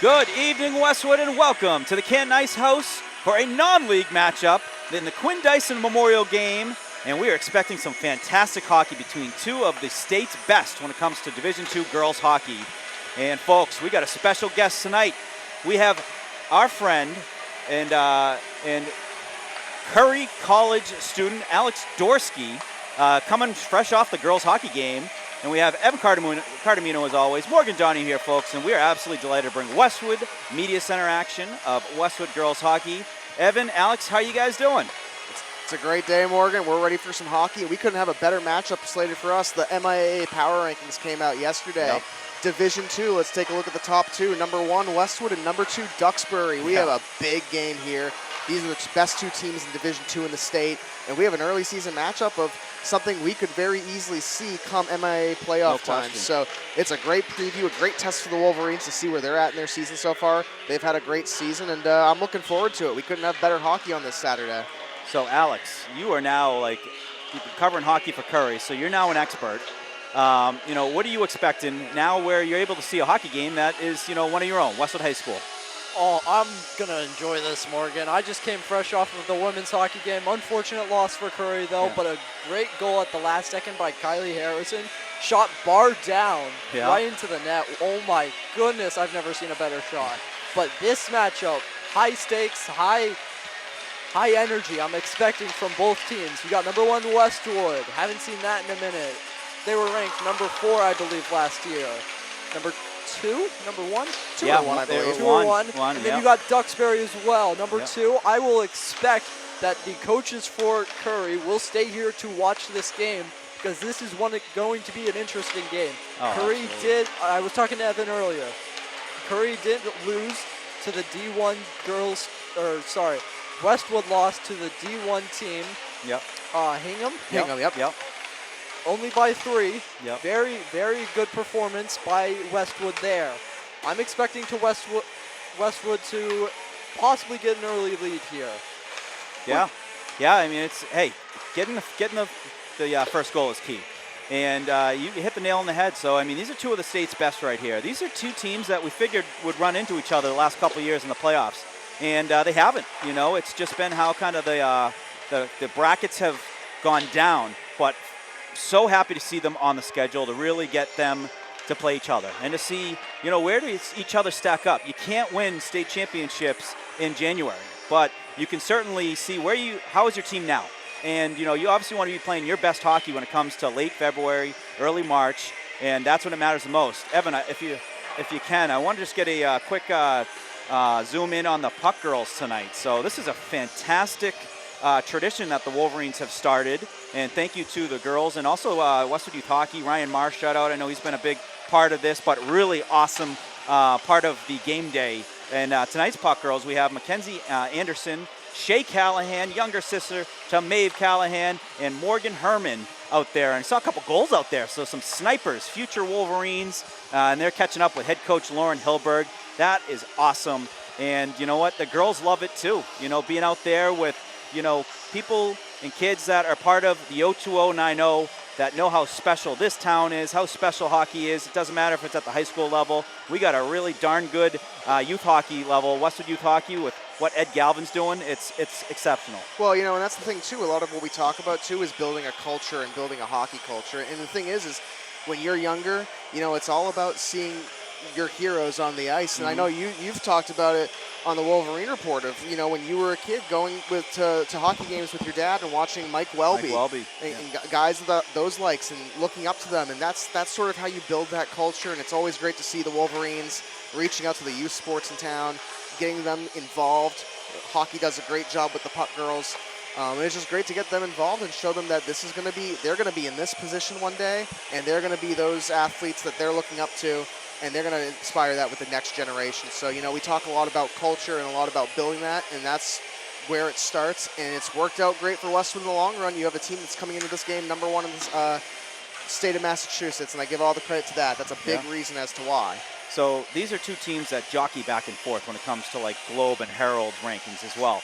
Good evening, Westwood, and welcome to the Canton Ice House for a non-league matchup in the Quinn Dyson Memorial Game. And we are expecting some fantastic hockey between two of the state's best when it comes to Division II girls hockey. And folks, we got a special guest tonight. We have our friend and Curry College student Alex Dorsky coming fresh off the girls hockey game. And we have Evan Cardamino as always, Morgan Donahue here, folks, and we are absolutely delighted to bring Westwood Media Center action of Westwood Girls Hockey. Evan, Alex, how you guys doing? It's a great day, Morgan. We're ready for some hockey. We couldn't have a better matchup slated for us. The MIAA Power Rankings came out yesterday. Yep. Division II, let's take a look at the top two. Number 1, Westwood, and number 2, Duxbury. We have a big game here. These are the best two teams in Division II in the state, and we have an early season matchup of something we could very easily see come MIAA playoff time. So it's a great preview, a great test for the Wolverines to see where they're at in their season so far. They've had a great season, and I'm looking forward to it. We couldn't have better hockey on this Saturday. So, Alex, you are now, you've been covering hockey for Curry, so you're now an expert. What are you expecting now where you're able to see a hockey game that is, one of your own, Westwood High School? Oh, I'm going to enjoy this, Morgan. I just came fresh off of the women's hockey game. Unfortunate loss for Curry, though, but a great goal at the last second by Kylie Harrison. Shot bar down right into the net. Oh, my goodness, I've never seen a better shot. But this matchup, high stakes, high energy I'm expecting from both teams. You got number 1 Westwood. Haven't seen that in a minute. They were ranked number 4, I believe, last year. Number 2? Number 1? 2 or 1, I believe. 2 or 1. And then you got Duxbury as well. Number 2, I will expect that the coaches for Curry will stay here to watch this game because this is going to be an interesting game. Curry did, I was talking to Evan earlier, Curry did lose to the D1 girls, Westwood lost to the D1 team. Hingham? Hingham, yep. Only by 3. Very, very good performance by Westwood there. I'm expecting Westwood to possibly get an early lead here. I mean, getting the first goal is key. And you hit the nail on the head. So, I mean, these are two of the state's best right here. These are two teams that we figured would run into each other the last couple of years in the playoffs. And they haven't. It's just been how kind of the brackets have gone down. But so happy to see them on the schedule, to really get them to play each other and to see, where does each other stack up. You can't win state championships in January, but you can certainly see how is your team now. And, you obviously want to be playing your best hockey when it comes to late February, early March, and that's when it matters the most. Evan, if you can, I want to just get a quick zoom in on the Puck Girls tonight. So this is a fantastic tradition that the Wolverines have started, and thank you to the girls and also Westwood Youth Hockey. Ryan Marsh, shout out. I know he's been a big part of this, but really awesome part of the game day. And tonight's Puck Girls, we have Mackenzie Anderson, Shay Callahan, younger sister to Maeve Callahan, and Morgan Herman out there. And I saw a couple goals out there, so some snipers, future Wolverines, and they're catching up with head coach Lauren Hilberg. That is awesome. And you know what? The girls love it too. Being out there with people and kids that are part of the 02090 that know how special this town is, how special hockey is. It doesn't matter if it's at the high school level. We got a really darn good youth hockey level, Westwood Youth Hockey, with what Ed Galvin's doing. It's exceptional. Well, and that's the thing too. A lot of what we talk about too is building a culture and building a hockey culture. And the thing is when you're younger, it's all about seeing your heroes on the ice. And I know you've talked about it on the Wolverine Report of, when you were a kid going to hockey games with your dad and watching Mike Welby. And guys of those likes and looking up to them. And that's sort of how you build that culture. And it's always great to see the Wolverines reaching out to the youth sports in town, getting them involved. Hockey does a great job with the Puck Girls. And it's just great to get them involved and show them that they're going to be in this position one day, and they're going to be those athletes that they're looking up to, and they're going to inspire that with the next generation. So, we talk a lot about culture and a lot about building that, and that's where it starts, and it's worked out great for Westwood in the long run. You have a team that's coming into this game number 1 in the state of Massachusetts, and I give all the credit to that. That's a big reason as to why. So these are two teams that jockey back and forth when it comes to Globe and Herald rankings as well.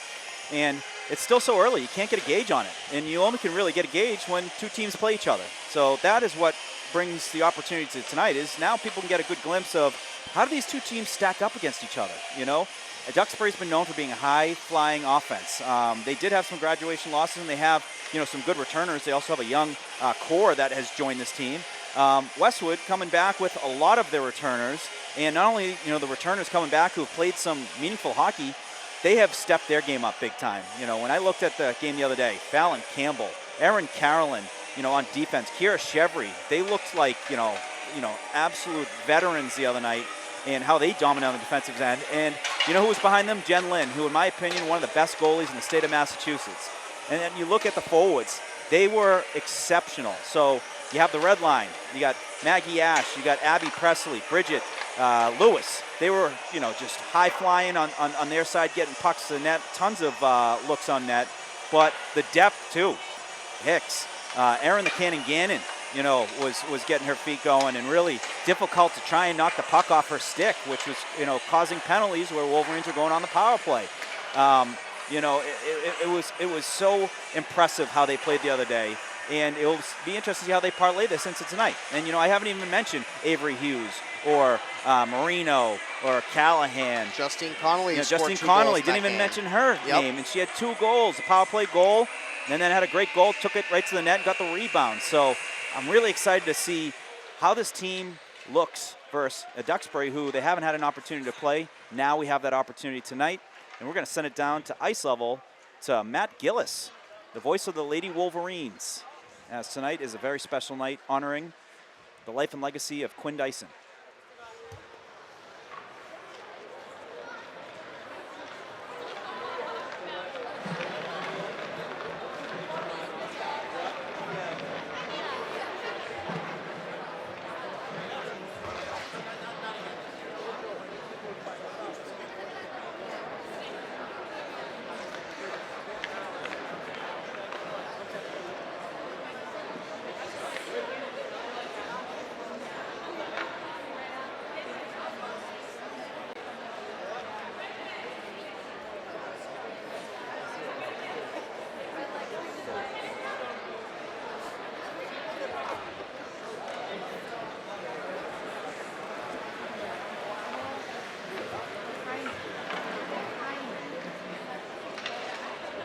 And it's still so early, you can't get a gauge on it. And you only can really get a gauge when two teams play each other. So that is what brings the opportunity to tonight, is now people can get a good glimpse of how do these two teams stack up against each other, you know? Duxbury's been known for being a high-flying offense. They did have some graduation losses, and they have, you know, some good returners. They also have a young core that has joined this team. Westwood coming back with a lot of their returners, and not only, you know, the returners coming back who have played some meaningful hockey, they have stepped their game up big time. You know, when I looked at the game the other day, Fallon Campbell, Aaron Carolyn, you know, on defense, Kira Chevry, they looked like, you know, absolute veterans the other night, and how they dominate on the defensive end. And you know who was behind them? Jen Lynn, who in my opinion, one of the best goalies in the state of Massachusetts. And then you look at the forwards, they were exceptional. So you have the red line, you got Maggie Ash, you got Abby Presley, Bridget Lewis. They were, you know, just high flying on their side, getting pucks to the net, tons of looks on net. But the depth too, Hicks, Erin the Cannon Gannon, you know, was getting her feet going, and really difficult to try and knock the puck off her stick, which was, you know, causing penalties where Wolverines were going on the power play. You know, it was so impressive how they played the other day, and it will be interesting to see how they parlay this into tonight. And, you know, I haven't even mentioned Avery Hughes or Marino or Callahan. Justine Connolly. You know, Justine Connolly, didn't even mention her name, and she had 2 goals, a power play goal, and then had a great goal, took it right to the net and got the rebound. So I'm really excited to see how this team looks versus Duxbury, who they haven't had an opportunity to play. Now we have that opportunity tonight, and we're going to send it down to ice level to Matt Gillis, the voice of the Lady Wolverines, as tonight is a very special night honoring the life and legacy of Quinn Dyson.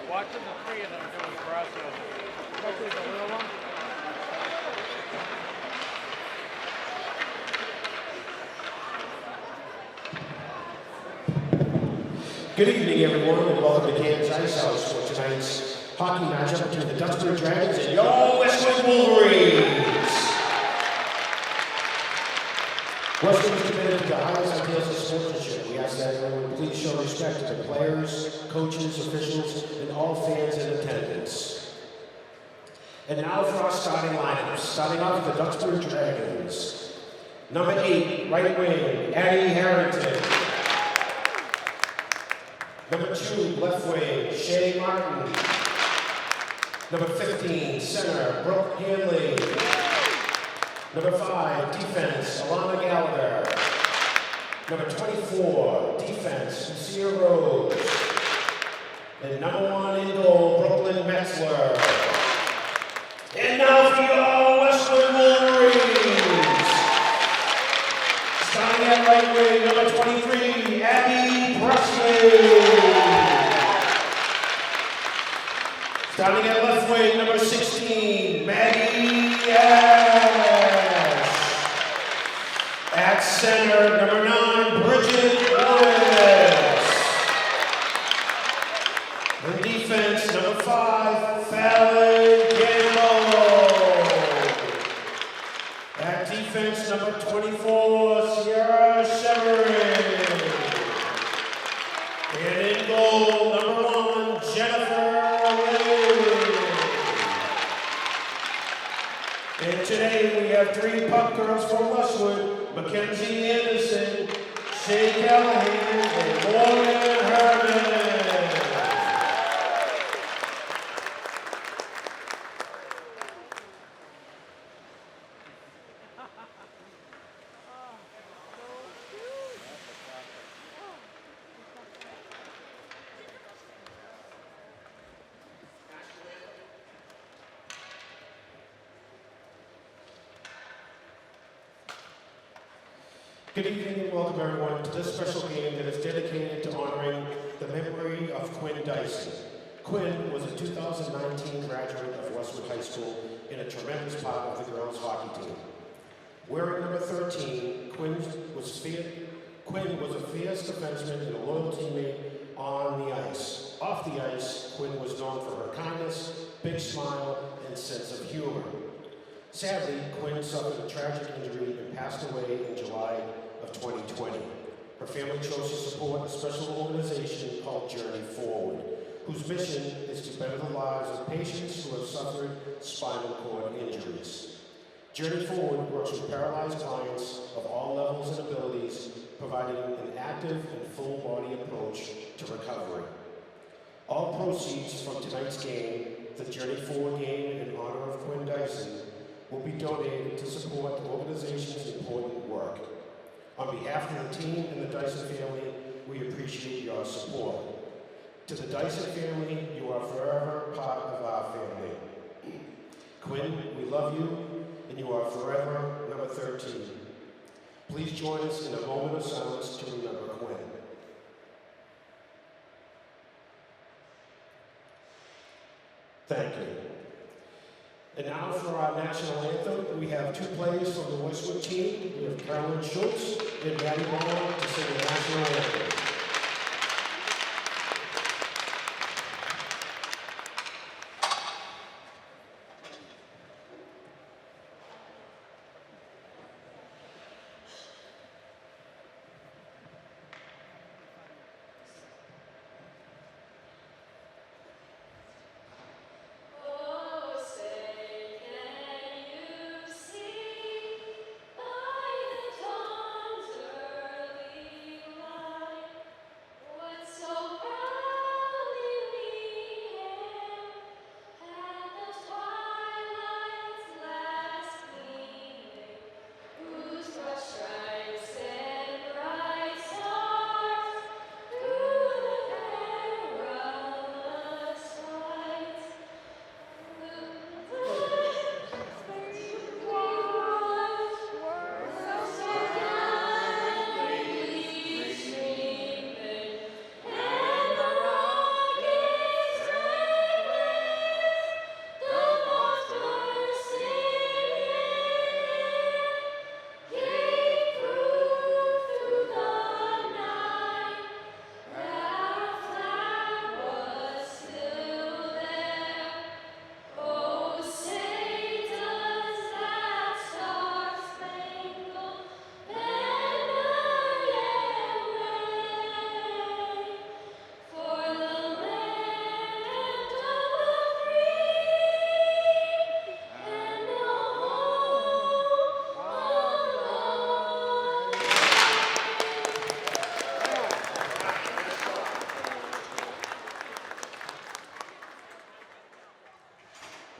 Watching the 3 of them doing crossover, especially the little one. Good evening, everyone, and welcome to Kansas Ice House for tonight's hockey matchup between the Duxbury Dragons and your Westwood Wolverines. Westwood is committed to the highest ideals of sportsmanship. We ask that everyone please show respect to the players, coaches, officials, and all fans in attendance. And now for our starting lineups. Starting off with the Duxbury Dragons. Number 8, right wing, Addie Harrington. Number 2, left wing, Shay Martin. Number 15, center, Brooke Hanley. Number 5, defense, Alana Gallagher. Number 24, defense, Lucia Rose. And number 1 in goal, Brooklyn Metzler. And now for your Westwood Wolverines. Starting at right wing, number 23, Abby Presley. Starting at left wing, number 16, Maggie Ash. At center, number 9, Bridget Lewis. In defense, number 5, Fallon Campbell. At defense, number 24, Sierra Chevry. And in goal, number 1, Jennifer Lee. And today we have 3 puck girls from Westwood: Mackenzie Anderson, Shay Callahan, and Morgan Herman. Good evening and welcome everyone to this special game that is dedicated to honoring the memory of Quinn Dyson. Quinn was a 2019 graduate of Westwood High School and a tremendous part of the girls hockey team. Wearing number 13, Quinn was a fierce defenseman and a loyal teammate on the ice. Off the ice, Quinn was known for her kindness, big smile, and sense of humor. Sadly, Quinn suffered a tragic injury and passed away in July of 2020. Her family chose to support a special organization called Journey Forward, whose mission is to better the lives of patients who have suffered spinal cord injuries. Journey Forward works with paralyzed clients of all levels and abilities, providing an active and full-body approach to recovery. All proceeds from tonight's game, the Journey Forward game in honor of Quinn Dyson, will be donated to support the organization's important work. On behalf of the team and the Dyson family, we appreciate your support. To the Dyson family, you are forever part of our family. Quinn, we love you, and you are forever number 13. Please join us in a moment of silence to remember Quinn. Thank you. And now for our national anthem, we have two players from the Westwood team. We have Carolyn Schultz and Maddie Bowman to sing the national anthem.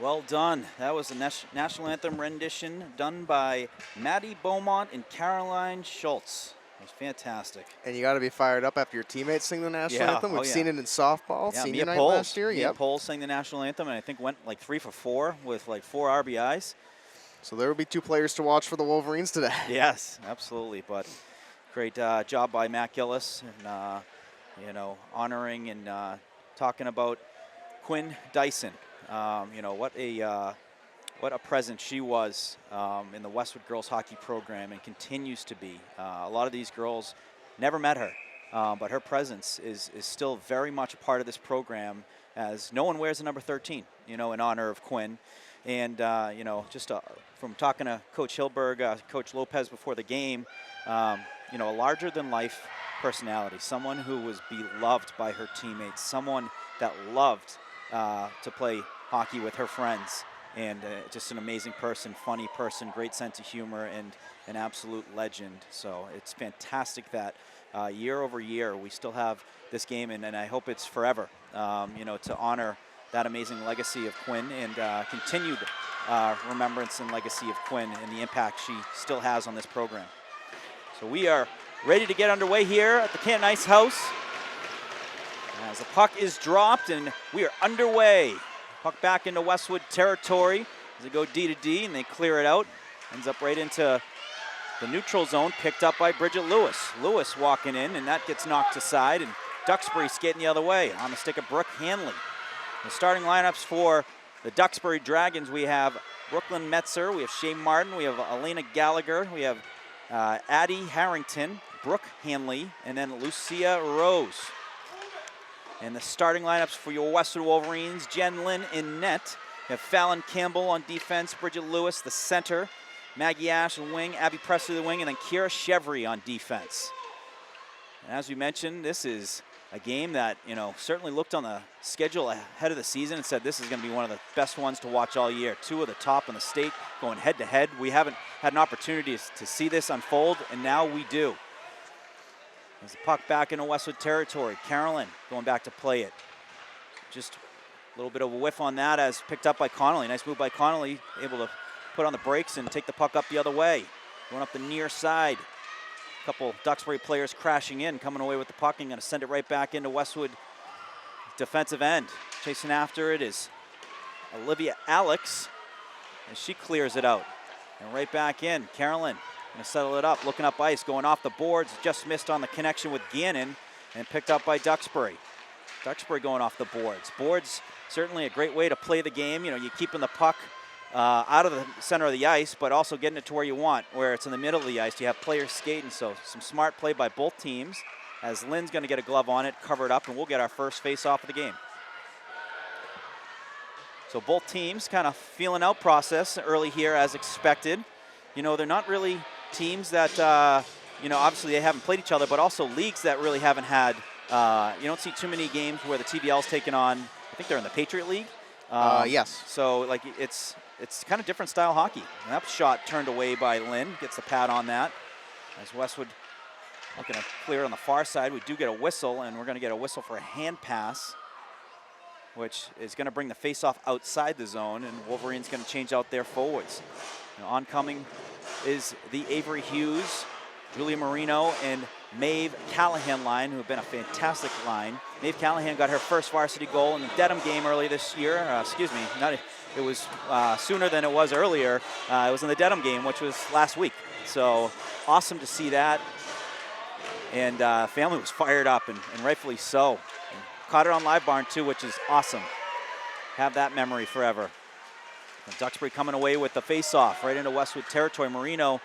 Well done. That was the national anthem rendition done by Maddie Beaumont and Caroline Schultz. It was fantastic. And you got to be fired up after your teammates sing the national anthem. We've seen it in softball, Yeah, senior Mia night last year. Mia Pohl sang the national anthem, and I think went like 3 for 4 with like 4 RBIs. So there will be 2 players to watch for the Wolverines today. Yes, absolutely. But great job by Matt Gillis, and honoring and talking about Quinn Dyson. What a presence she was in the Westwood Girls Hockey program and continues to be. A lot of these girls never met her, but her presence is still very much a part of this program, as no one wears the number 13, in honor of Quinn. And, from talking to Coach Hilberg, Coach Lopez before the game, a larger-than-life personality, someone who was beloved by her teammates, someone that loved to play hockey with her friends, and just an amazing person, funny person, great sense of humor, and an absolute legend. So it's fantastic that year over year we still have this game, and I hope it's forever, to honor that amazing legacy of Quinn and continued remembrance and legacy of Quinn and the impact she still has on this program. So we are ready to get underway here at the Canton Ice House. As the puck is dropped and we are underway. Puck back into Westwood territory as they go D to D and they clear it out. Ends up right into the neutral zone picked up by Bridget Lewis. Lewis walking in, and that gets knocked aside, and Duxbury skating the other way on the stick of Brooke Hanley. The starting lineups for the Duxbury Dragons, we have Brooklyn Metzer, we have Shea Martin, we have Elena Gallagher, we have Addie Harrington, Brooke Hanley, and then Lucia Rose. And the starting lineups for your Westwood Wolverines, Jen Lynn in net. You have Fallon Campbell on defense, Bridget Lewis, the center, Maggie Ash in the wing, Abby Presley the wing, and then Kira Chevry on defense. And as we mentioned, this is a game that, certainly looked on the schedule ahead of the season and said this is going to be one of the best ones to watch all year. Two of the top in the state going head to head. We haven't had an opportunity to see this unfold, and now we do. There's the puck back into Westwood territory. Carolyn going back to play it. Just a little bit of a whiff on that as picked up by Connolly. Nice move by Connolly, able to put on the brakes and take the puck up the other way. Going up the near side. A couple Duxbury players crashing in, coming away with the puck and going to send it right back into Westwood defensive end. Chasing after it is Olivia Alex as she clears it out. And right back in, Carolyn going to settle it up, looking up ice, going off the boards, just missed on the connection with Gannon and picked up by Duxbury. Duxbury going off the boards. Boards, certainly a great way to play the game. You're keeping the puck out of the center of the ice, but also getting it to where you want, where it's in the middle of the ice. You have players skating, so some smart play by both teams as Lynn's going to get a glove on it, cover it up, and we'll get our first face-off of the game. So both teams kind of feeling out process early here as expected. They're not really teams that, obviously they haven't played each other, but also leagues that really haven't had, you don't see too many games where the TVL's taken on, I think they're in the Patriot League. Yes. So, it's kind of different style hockey. And that shot turned away by Lynn, gets the pad on that. As Westwood looking to clear it on the far side, we do get a whistle, and we're going to get a whistle for a hand pass, which is going to bring the face-off outside the zone, and Wolverine's going to change out their forwards. Oncoming is the Avery Hughes, Julia Marino, and Maeve Callahan line, who have been a fantastic line. Maeve Callahan got her first varsity goal in the Dedham game early this year. It was sooner than it was earlier. It was in the Dedham game, which was last week. So awesome to see that. And family was fired up, and rightfully so. And caught it on Live Barn too, which is awesome. Have that memory forever. And Duxbury coming away with the face-off right into Westwood territory. Marino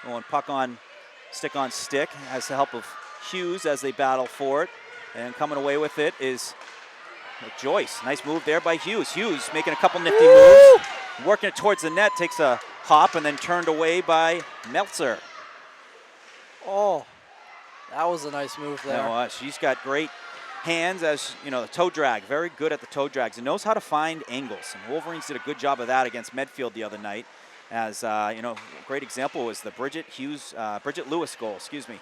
going puck on stick on stick, has the help of Hughes as they battle for it. And coming away with it is Joyce. Nice move there by Hughes. Hughes making a couple nifty moves. Working it towards the net, takes a hop and then turned away by Meltzer. Oh, that was a nice move there. She's got great hands as, the toe drag. Very good at the toe drags and knows how to find angles. And Wolverines did a good job of that against Medfield the other night. As, great example was the Bridget Lewis goal, And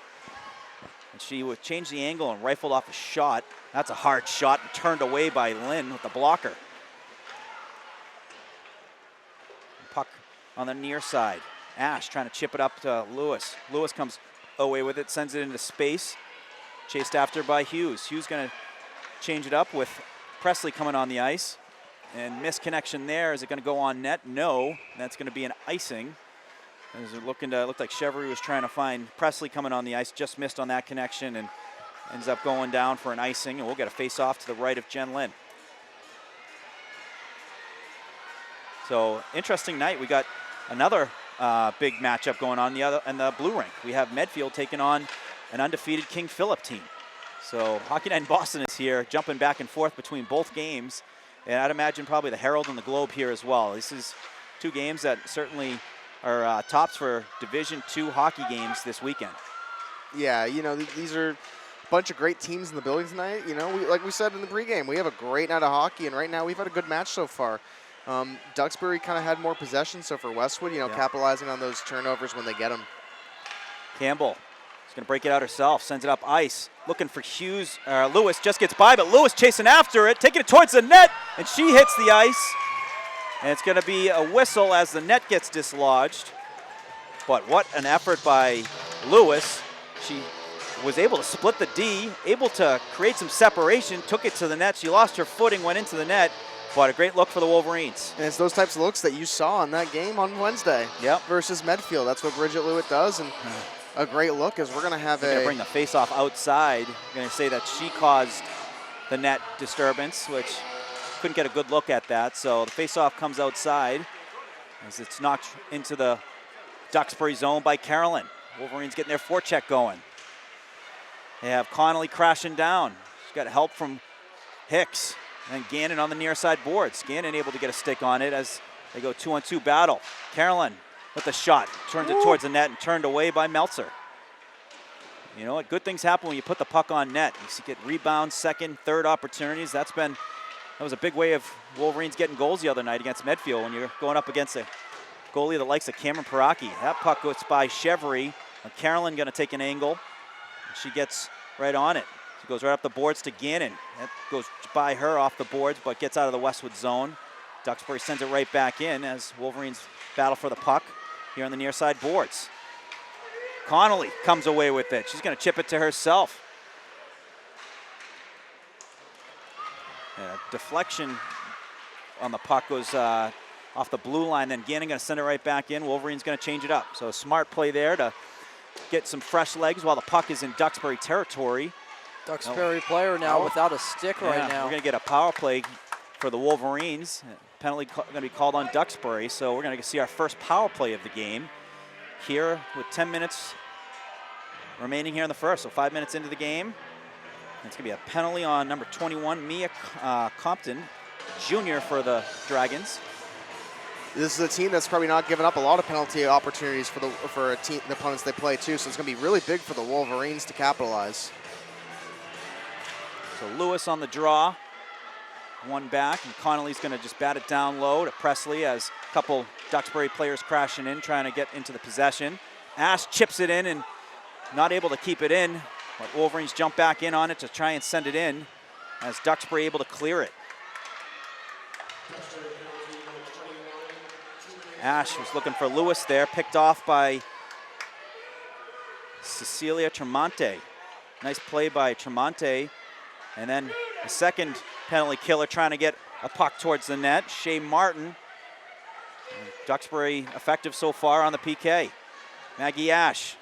she would change the angle and rifled off a shot. That's a hard shot, turned away by Lynn with the blocker. Puck on the near side. Ash trying to chip it up to Lewis. Lewis comes away with it, sends it into space. Chased after by Hughes. Hughes going to change it up with Presley coming on the ice. And misconnection there. Is it going to go on net? No. That's going to be an icing. As it looked like Chevry was trying to find Presley coming on the ice. Just missed on that connection and ends up going down for an icing. And we'll get a face-off to the right of Jen Lynn. So interesting night. We got another big matchup going on in the blue rink. We have Medfield taking on an undefeated King Philip team. So Hockey Night in Boston is here, jumping back and forth between both games. And I'd imagine probably the Herald and the Globe here as well. This is two games that certainly are tops for Division II hockey games this weekend. Yeah, these are a bunch of great teams in the building tonight. Like we said in the pregame, we have a great night of hockey, and right now we've had a good match so far. Duxbury kind of had more possession, so for Westwood, capitalizing on those turnovers when they get them. Campbell is going to break it out herself, sends it up ice, looking for Hughes. Lewis just gets by, but Lewis chasing after it, taking it towards the net, and she hits the ice. And it's going to be a whistle as the net gets dislodged. But what an effort by Lewis. She was able to split the D, able to create some separation, took it to the net. She lost her footing, went into the net, But a great look for the Wolverines. And it's those types of looks that you saw in that game on Wednesday. Yep. Versus Medfield. That's what Bridget Lewitt does. And a great look is we're going to have They're going to bring the face-off outside. Going to say that she caused the net disturbance, which couldn't get a good look at that. So the face-off comes outside as it's knocked into the Duxbury zone by Carolyn. Wolverines getting their forecheck going. They have Connolly crashing down. She's got help from Hicks. And Gannon on the near side boards. Gannon able to get a stick on it as they go 2-on-2 battle. Carolyn with the shot. Turns it towards the net and turned away by Meltzer. You know what? Good things happen when you put the puck on net. You get rebounds, second, third opportunities. That was a big way of Wolverines getting goals the other night against Medfield when you're going up against a goalie the likes of Cameron Paraki. That puck goes by Chevry. Carolyn going to take an angle. She gets right on it. She goes right up the boards to Gannon. That goes by her off the boards, but gets out of the Westwood zone. Duxbury sends it right back in as Wolverines battle for the puck here on the near side boards. Connolly comes away with it. She's going to chip it to herself. Deflection on the puck goes off the blue line. Then Gannon going to send it right back in. Wolverines going to change it up. So a smart play there to get some fresh legs while the puck is in Duxbury territory. Duxbury player now without a stick right now. We're going to get a power play for the Wolverines. Penalty going to be called on Duxbury. So we're going to see our first power play of the game here with 10 minutes remaining here in the first. So 5 minutes into the game. It's going to be a penalty on number 21, Mia Compton Jr. for the Dragons. This is a team that's probably not given up a lot of penalty opportunities for the opponents they play too. So it's going to be really big for the Wolverines to capitalize. So Lewis on the draw, one back, and Connolly's going to just bat it down low to Presley as a couple Duxbury players crashing in, trying to get into the possession. Ash chips it in and not able to keep it in, but Wolverines jump back in on it to try and send it in as Duxbury able to clear it. Ash was looking for Lewis there, picked off by Cecilia Tremonte. Nice play by Tremonte. And then a second penalty killer trying to get a puck towards the net. Shea Martin. Duxbury effective so far on the PK. Maggie Ash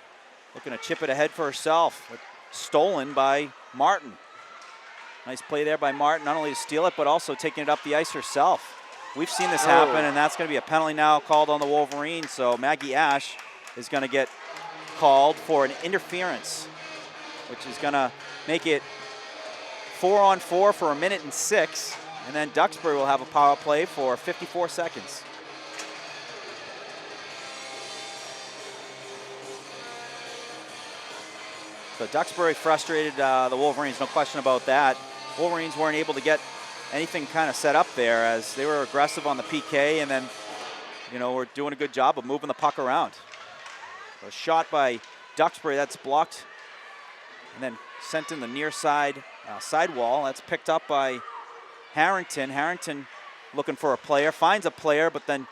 looking to chip it ahead for herself. But stolen by Martin. Nice play there by Martin, not only to steal it, but also taking it up the ice herself. We've seen this happen, and that's going to be a penalty now called on the Wolverines. So Maggie Ash is going to get called for an interference, which is going to make it 4-on-4 for 1 minute and 6, and then Duxbury will have a power play for 54 seconds. So Duxbury frustrated the Wolverines, no question about that. Wolverines weren't able to get anything kind of set up there as they were aggressive on the PK, and then, you know, we're doing a good job of moving the puck around. A shot by Duxbury that's blocked and then sent in the near side sidewall. That's picked up by Harrington. Harrington looking for a player, finds a player, but then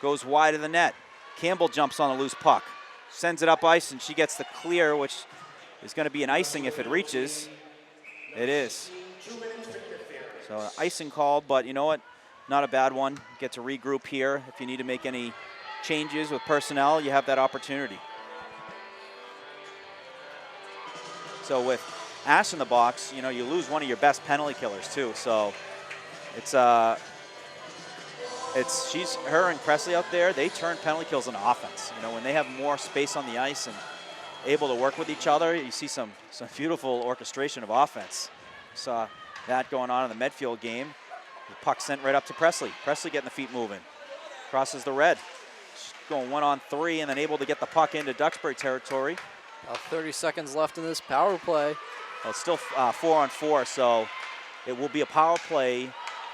goes wide of the net. Campbell jumps on a loose puck, sends it up ice, and she gets the clear, which is going to be an icing if it reaches. It is. So icing called, but you know what? Not a bad one. Get to regroup here. If you need to make any changes with personnel, you have that opportunity. So with Ash in the box, you know, you lose one of your best penalty killers too. So it's her and Presley out there. They turn penalty kills into offense. You know, when they have more space on the ice and able to work with each other, you see some beautiful orchestration of offense. Saw that going on in the Medfield game. The puck sent right up to Presley. Presley getting the feet moving. Crosses the red. She's going 1-on-3 and then able to get the puck into Duxbury territory. About 30 seconds left in this power play. Well, it's still 4-on-4, so it will be a power play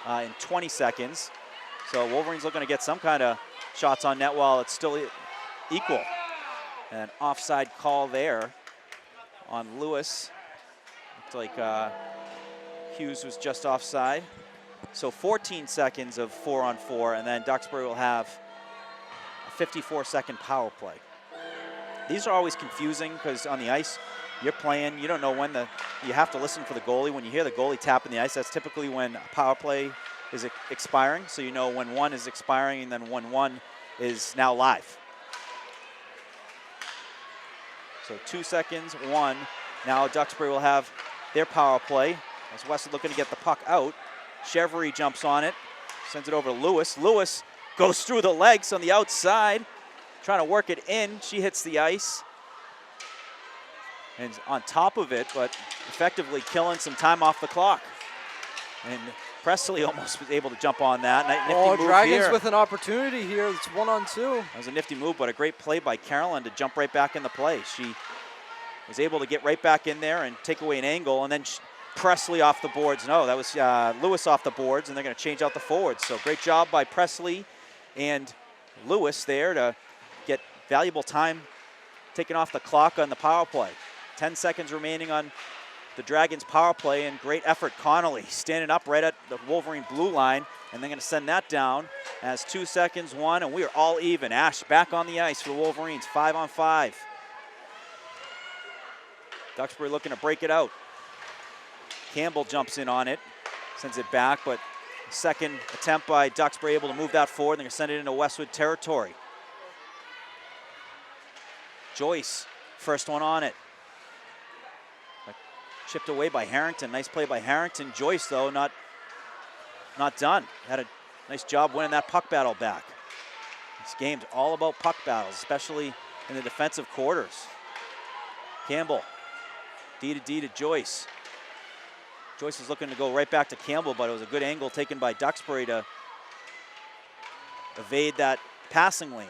in 20 seconds. So Wolverines looking to get some kind of shots on net while it's still equal. An offside call there on Lewis. Looked like Hughes was just offside. So 14 seconds of 4-on-4, and then Duxbury will have a 54-second power play. These are always confusing because on the ice, you're playing, you don't know when you have to listen for the goalie. When you hear the goalie tapping the ice, that's typically when a power play is expiring, so you know when 1 is expiring and then when 1 is now live. So 2 seconds, 1. Now Duxbury will have their power play as Westwood looking to get the puck out. Chevry jumps on it, sends it over to Lewis. Lewis goes through the legs on the outside, trying to work it in. She hits the ice and on top of it, but effectively killing some time off the clock. And Presley almost was able to jump on that. Nifty move Dragons here. with an opportunity here. It's 1-on-2. That was a nifty move, but a great play by Carolyn to jump right back in the play. She was able to get right back in there and take away an angle, and then Presley off the boards. No, that was Lewis off the boards, and they're going to change out the forwards. So great job by Presley and Lewis there to get valuable time taken off the clock on the power play. 10 seconds remaining on the Dragons power play, and great effort. Connolly standing up right at the Wolverine blue line, and they're going to send that down as 2 seconds, 1, and we are all even. Ash back on the ice for the Wolverines, 5-on-5. Duxbury looking to break it out. Campbell jumps in on it, sends it back, but second attempt by Duxbury able to move that forward. They're going to send it into Westwood territory. Joyce, first one on it. Chipped away by Harrington. Nice play by Harrington. Joyce, though, not done. Had a nice job winning that puck battle back. This game's all about puck battles, especially in the defensive quarters. Campbell, D to Joyce. Joyce is looking to go right back to Campbell, but it was a good angle taken by Duxbury to evade that passing lane.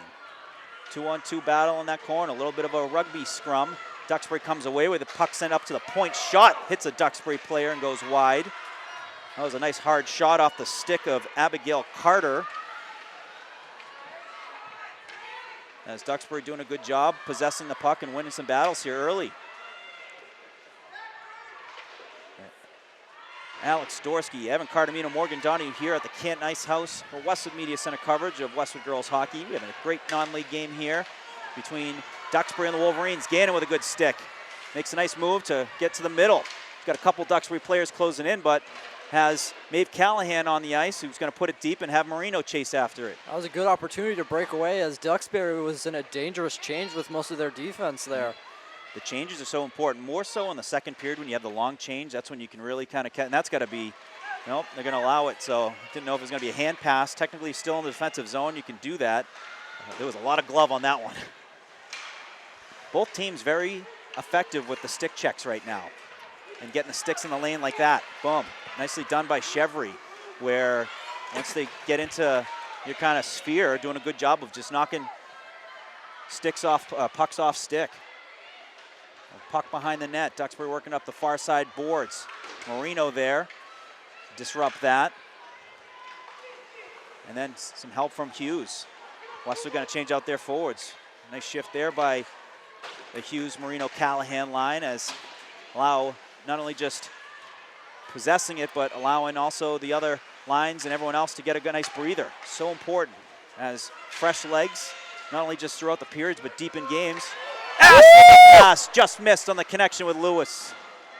2-on-2 battle in that corner, a little bit of a rugby scrum. Duxbury comes away with it, puck sent up to the point, shot, hits a Duxbury player and goes wide. That was a nice hard shot off the stick of Abigail Carter. As Duxbury doing a good job possessing the puck and winning some battles here early. Alex Dorsky, Evan Cardamino, Morgan Donahue here at the Canton Ice House for Westwood Media Center coverage of Westwood Girls Hockey. We have a great non-league game here between Duxbury and the Wolverines. Gannon with a good stick. Makes a nice move to get to the middle. He's got a couple Duxbury players closing in, but has Maeve Callahan on the ice, who's going to put it deep and have Marino chase after it. That was a good opportunity to break away, as Duxbury was in a dangerous change with most of their defense there. The changes are so important, more so in the second period when you have the long change. That's when you can really kind of, and that's got to be, nope, they're going to allow it. So didn't know if it was going to be a hand pass. Technically still in the defensive zone, you can do that. There was a lot of glove on that one. Both teams very effective with the stick checks right now and getting the sticks in the lane like that. Boom. Nicely done by Chevry, where once they get into your kind of sphere, doing a good job of just knocking sticks off, pucks off stick. A puck behind the net. Duxbury working up the far side boards. Marino there. Disrupt that. And then some help from Hughes. Westwood going to change out their forwards. Nice shift there by the Hughes, Marino, Callahan line, as allow not only just possessing it, but allowing also the other lines and everyone else to get a good, nice breather. So important as fresh legs, not only just throughout the periods, but deep in games. Pass just missed on the connection with Lewis.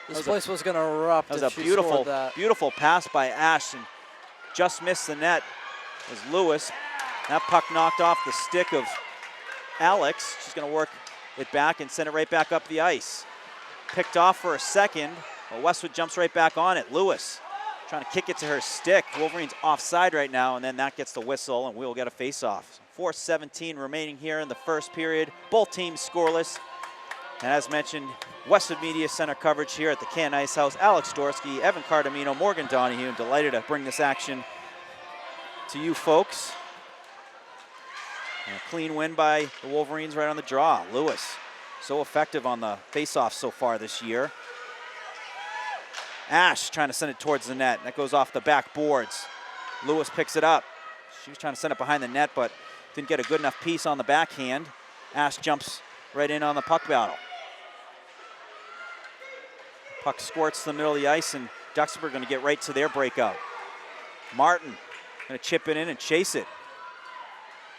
This place was going to erupt. That was a beautiful, beautiful pass by Ash, and just missed the net was Lewis. That puck knocked off the stick of Alex. She's going to work it back and send it right back up the ice. Picked off for a second, but Westwood jumps right back on it. Lewis trying to kick it to her stick. Wolverine's offside right now, and then that gets the whistle, and we will get a face-off. 4:17 remaining here in the first period. Both teams scoreless. And as mentioned, Westwood Media Center coverage here at the Canton Ice House. Alex Dorsky, Evan Cardamino, Morgan Donahue, and delighted to bring this action to you folks. And a clean win by the Wolverines right on the draw. Lewis, so effective on the face-off so far this year. Ash trying to send it towards the net. That goes off the back boards. Lewis picks it up. She was trying to send it behind the net, but didn't get a good enough piece on the backhand. Ash jumps right in on the puck battle. Puck squirts to the middle of the ice, and Duxbury going to get right to their breakout. Martin going to chip it in and chase it.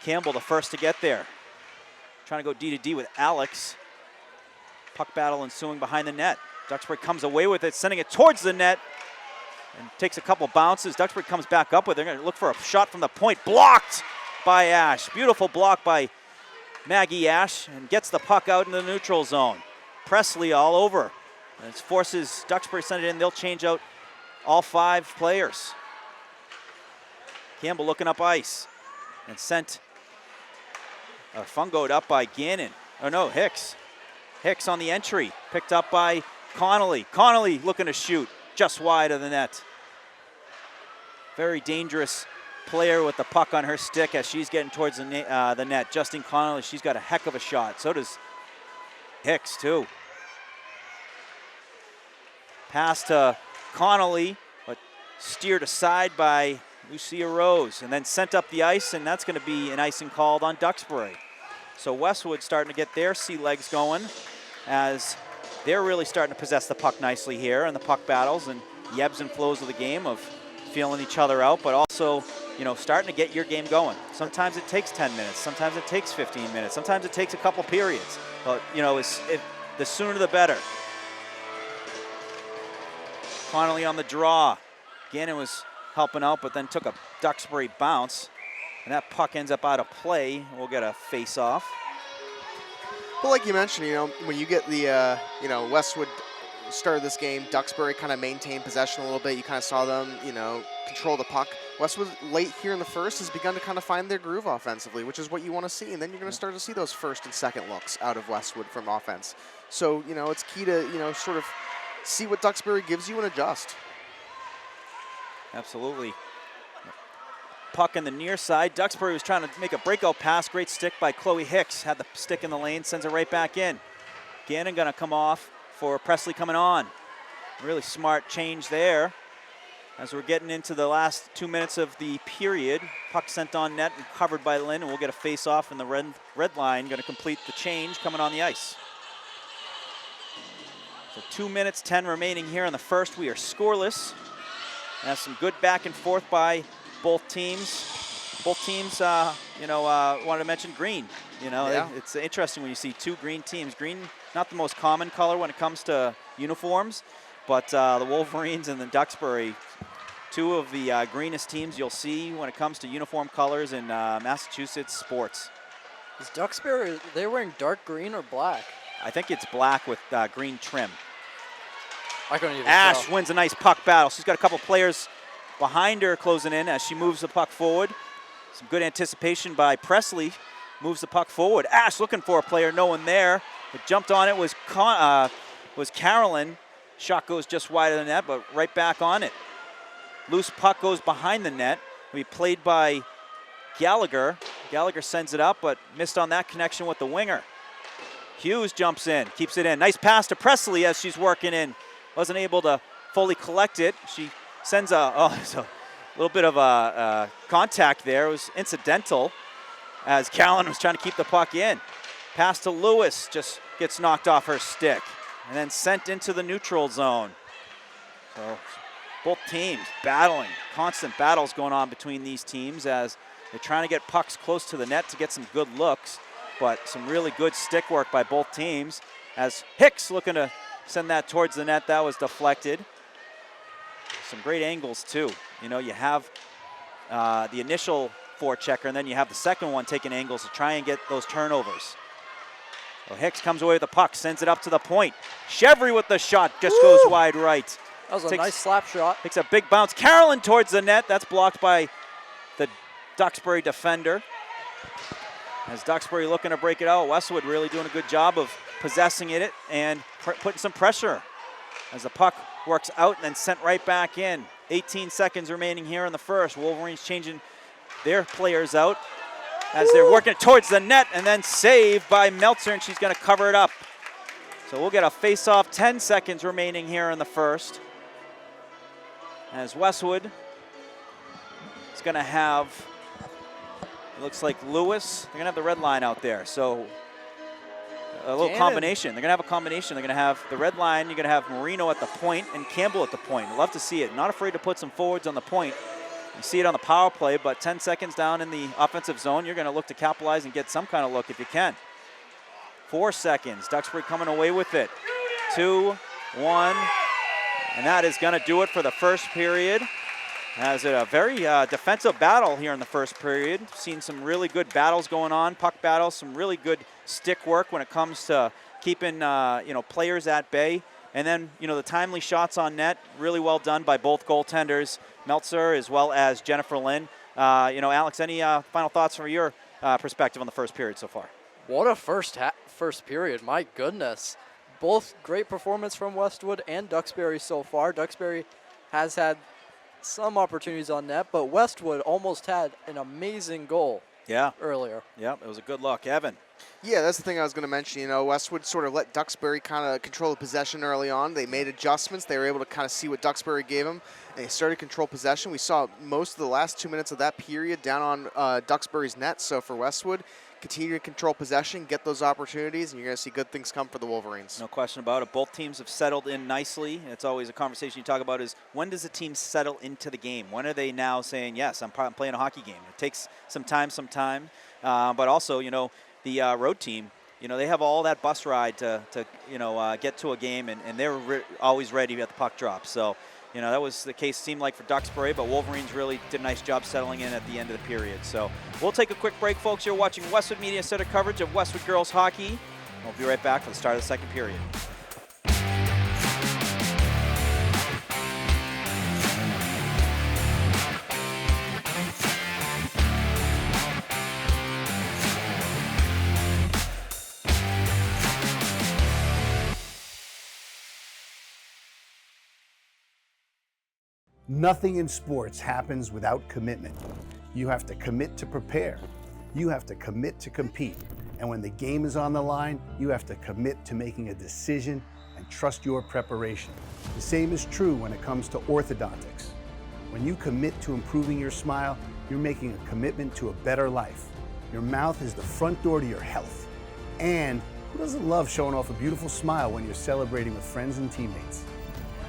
Campbell the first to get there. Trying to go D to D with Alex. Puck battle ensuing behind the net. Duxbury comes away with it, sending it towards the net. and takes a couple bounces. Duxbury comes back up with it. They're going to look for a shot from the point. Blocked by Ash. Beautiful block by Maggie Ash, and gets the puck out in the neutral zone. Presley all over. And it forces Duxbury to send it in. They'll change out all 5 players. Campbell looking up ice. And sent fungoed up by Gannon. Oh no, Hicks. Hicks on the entry. Picked up by Connolly. Connolly looking to shoot. Just wide of the net. Very dangerous player with the puck on her stick as she's getting towards the net. Justine Connolly, she's got a heck of a shot. So does Hicks too. Pass to Connolly, but steered aside by Lucia Rose, and then sent up the ice, and that's going to be an icing called on Duxbury. So Westwood starting to get their sea legs going as they're really starting to possess the puck nicely here in the puck battles and the ebbs and flows of the game of feeling each other out, but also, you know, starting to get your game going. Sometimes it takes 10 minutes, sometimes it takes 15 minutes, sometimes it takes a couple periods. But, you know, the sooner the better. Connolly on the draw. Gannon was helping out, but then took a Duxbury bounce, and that puck ends up out of play. We'll get a face-off. Well, like you mentioned, you know, when you get the, Westwood started this game, Duxbury kind of maintained possession a little bit. You kind of saw them, you know, control the puck. Westwood late here in the first has begun to kind of find their groove offensively, which is what you want to see. And then you're going to start to see those first and second looks out of Westwood from offense. So, you know, it's key to, you know, sort of see what Duxbury gives you and adjust. Absolutely. Puck in the near side. Duxbury was trying to make a breakout pass. Great stick by Chloe Hicks. Had the stick in the lane, sends it right back in. Gannon going to come off for Presley coming on. Really smart change there. As we're getting into the last 2 minutes of the period, puck sent on net and covered by Lynn, and we'll get a face-off in the red line. Going to complete the change coming on the ice. So 2 minutes, 10 remaining here in the first. We are scoreless. Has some good back and forth by both teams. Both teams, wanted to mention green. You know, yeah. It's interesting when you see 2 green teams. Green, not the most common color when it comes to uniforms, but the Wolverines and the Duxbury, 2 of the greenest teams you'll see when it comes to uniform colors in Massachusetts sports. Is Duxbury, they're wearing dark green or black? I think it's black with green trim. I couldn't even Ash tell. wins a nice puck battle. She's got a couple players behind her closing in as she moves the puck forward. Some good anticipation by Presley. Moves the puck forward. Ash looking for a player, no one there. But jumped on it was Carolyn. Shot goes just wide of the net, but right back on it. Loose puck goes behind the net. We played by Gallagher. Gallagher sends it up, but missed on that connection with the winger. Hughes jumps in, keeps it in. Nice pass to Presley as she's working in. Wasn't able to fully collect it. She sends a little bit of a contact there. It was incidental as Callan was trying to keep the puck in. Pass to Lewis, just gets knocked off her stick and then sent into the neutral zone. So both teams battling, constant battles going on between these teams as they're trying to get pucks close to the net to get some good looks, but some really good stick work by both teams as Hicks looking to send that towards the net. That was deflected. Some great angles too. You know, you have the initial forechecker and then you have the second one taking angles to try and get those turnovers. So Hicks comes away with the puck, sends it up to the point. Chevry with the shot, just goes wide right. That was a nice slap shot. Takes a big bounce. Carolyn towards the net. That's blocked by the Duxbury defender. As Duxbury looking to break it out, Westwood really doing a good job of possessing it and putting some pressure as the puck works out and then sent right back in. 18 seconds remaining here in the first. Wolverines changing their players out as they're working towards the net and then saved by Meltzer, and she's going to cover it up. So we'll get a face-off. 10 seconds remaining here in the first. As Westwood is going to have, it looks like Lewis. They're going to have the red line out there. So a little combination. They're going to have a combination. They're going to have the red line. You're going to have Marino at the point and Campbell at the point. I'd love to see it. Not afraid to put some forwards on the point. You see it on the power play, but 10 seconds down in the offensive zone, you're going to look to capitalize and get some kind of look if you can. 4 seconds. Duxbury coming away with it. 2, 1. And that is going to do it for the first period. As a very defensive battle here in the first period. Seen some really good battles going on, puck battles, some really good stick work when it comes to keeping players at bay. And then the timely shots on net, really well done by both goaltenders, Meltzer as well as Jennifer Lynn. Alex, any final thoughts from your perspective on the first period so far? What a first period, my goodness. Both great performance from Westwood and Duxbury so far. Duxbury has had some opportunities on net, but Westwood almost had an amazing goal earlier. Yeah, it was a good look. Evan. Yeah, that's the thing I was going to mention. Westwood sort of let Duxbury kind of control the possession early on. They made adjustments. They were able to kind of see what Duxbury gave them, and they started to control possession. We saw most of the last 2 minutes of that period down on Duxbury's net. So for Westwood, continue to control possession, get those opportunities, and you're going to see good things come for the Wolverines. No question about it. Both teams have settled in nicely. It's always a conversation you talk about is when does a team settle into the game? When are they now saying, yes, I'm playing a hockey game? It takes some time. But also, the road team, they have all that bus ride to get to a game, and they're always ready at the puck drop. So, that was the case, seemed like, for Duxbury, but Wolverines really did a nice job settling in at the end of the period. So we'll take a quick break, folks. You're watching Westwood Media Center coverage of Westwood Girls Hockey. We'll be right back for the start of the second period. Nothing in sports happens without commitment. You have to commit to prepare. You have to commit to compete. And when the game is on the line, you have to commit to making a decision and trust your preparation. The same is true when it comes to orthodontics. When you commit to improving your smile, you're making a commitment to a better life. Your mouth is the front door to your health. And who doesn't love showing off a beautiful smile when you're celebrating with friends and teammates?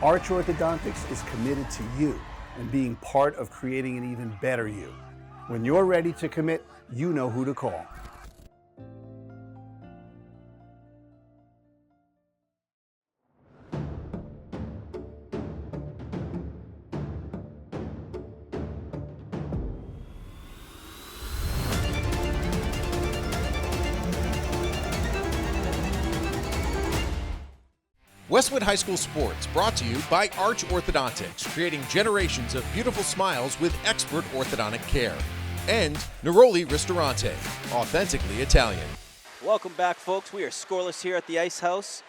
Arch Orthodontics is committed to you and being part of creating an even better you. When you're ready to commit, you know who to call. Westwood High School Sports, brought to you by Arch Orthodontics, creating generations of beautiful smiles with expert orthodontic care. And Neroli Ristorante, authentically Italian. Welcome back, folks. We are scoreless here at the Ice House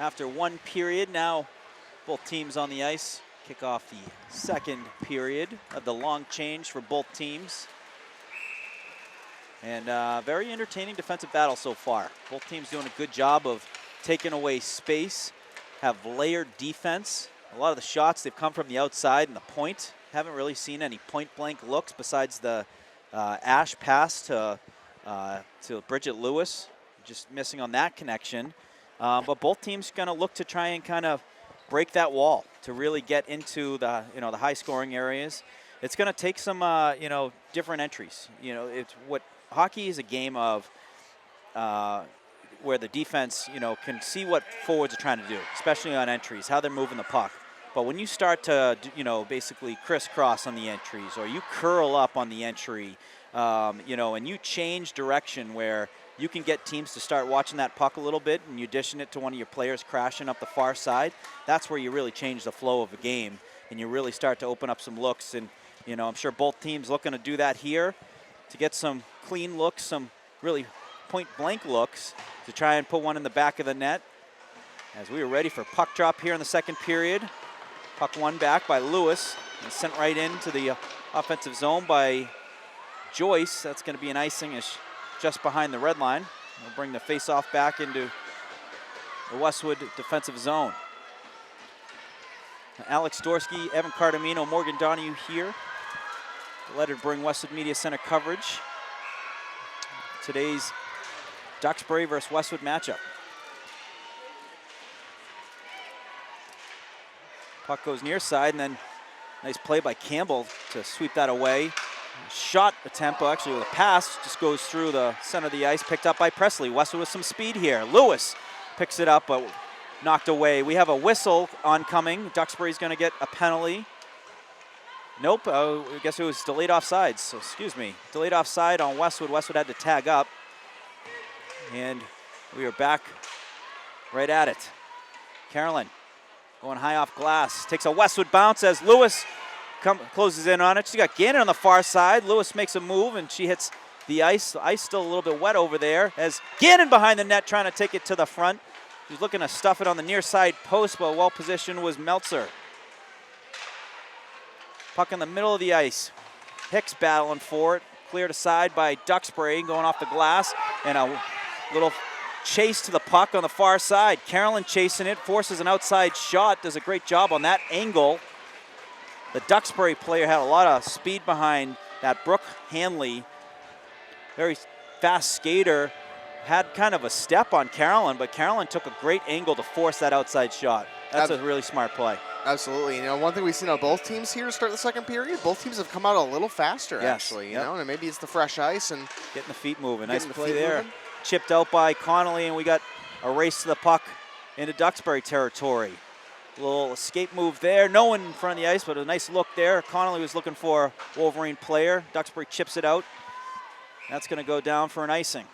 after one period. Now both teams on the ice kick off the second period of the long change for both teams. And very entertaining defensive battle so far. Both teams doing a good job of taking away space. Have layered defense. A lot of the shots, they've come from the outside and the point. Haven't really seen any point-blank looks besides the Ash pass to Bridget Lewis. Just missing on that connection. But both teams going to look to try and kind of break that wall to really get into the the high-scoring areas. It's going to take some different entries. It's what hockey is a game of. Where the defense, can see what forwards are trying to do, especially on entries, how they're moving the puck. But when you start to, basically crisscross on the entries, or you curl up on the entry, and you change direction where you can get teams to start watching that puck a little bit, and you dishing it to one of your players crashing up the far side, that's where you really change the flow of a game, and you really start to open up some looks. And, I'm sure both teams looking to do that here to get some clean looks, some really point-blank looks to try and put one in the back of the net. As we are ready for puck drop here in the second period. Puck won back by Lewis and sent right into the offensive zone by Joyce. That's going to be an icing just behind the red line. We'll bring the face-off back into the Westwood defensive zone. Alex Dorsky, Evan Cardamino, Morgan Donahue here. Delighted to bring Westwood Media Center coverage. Today's Duxbury versus Westwood matchup. Puck goes near side, and then nice play by Campbell to sweep that away. Shot attempt, actually with a pass, just goes through the center of the ice, picked up by Presley. Westwood with some speed here. Lewis picks it up, but knocked away. We have a whistle oncoming. Duxbury's going to get a penalty. Nope, I guess it was delayed offsides, so excuse me. Delayed offside on Westwood. Westwood had to tag up. And we are back right at it. Carolyn going high off glass. Takes a Westwood bounce as Lewis closes in on it. She's got Gannon on the far side. Lewis makes a move and she hits the ice. The ice still a little bit wet over there as Gannon behind the net trying to take it to the front. She's looking to stuff it on the near side post, but well positioned was Meltzer. Puck in the middle of the ice. Hicks battling for it. Cleared aside by Duxbury going off the glass. And a little chase to the puck on the far side. Carolyn chasing it, forces an outside shot. Does a great job on that angle. The Duxbury player had a lot of speed behind that. Brooke Hanley, very fast skater, had kind of a step on Carolyn, but Carolyn took a great angle to force that outside shot. That's a really smart play. Absolutely. You know, one thing we've seen on both teams here to start the second period, both teams have come out a little faster, actually. You know, and maybe it's the fresh ice and getting the feet moving. Nice play there. Moving. Chipped out by Connolly, and we got a race to the puck into Duxbury territory. A little escape move there. No one in front of the ice, but a nice look there. Connolly was looking for a Wolverine player. Duxbury chips it out. That's going to go down for an icing.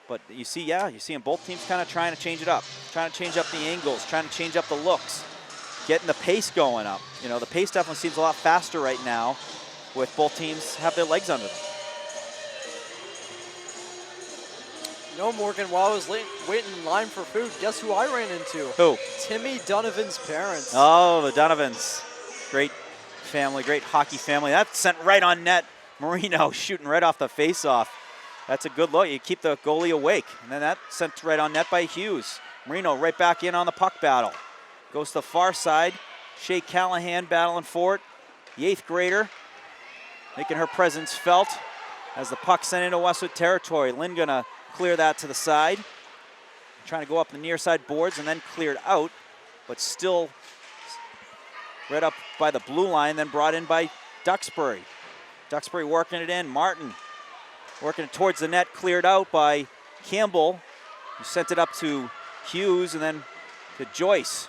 But you see them both teams kind of trying to change it up, trying to change up the angles, trying to change up the looks, getting the pace going up. You know, the pace definitely seems a lot faster right now with both teams have their legs under them. You know, Morgan, while I was waiting in line for food, guess who I ran into? Who? Timmy Donovan's parents. Oh, the Donovans. Great family, great hockey family. That sent right on net. Marino shooting right off the face-off. That's a good look. You keep the goalie awake. And then that sent right on net by Hughes. Marino right back in on the puck battle. Goes to the far side. Shay Callahan battling for it. The 8th grader making her presence felt as the puck sent into Westwood territory. Lynn gonna clear that to the side. Trying to go up the near side boards and then cleared out, but still right up by the blue line, then brought in by Duxbury. Duxbury working it in. Martin working it towards the net, cleared out by Campbell, who sent it up to Hughes and then to Joyce.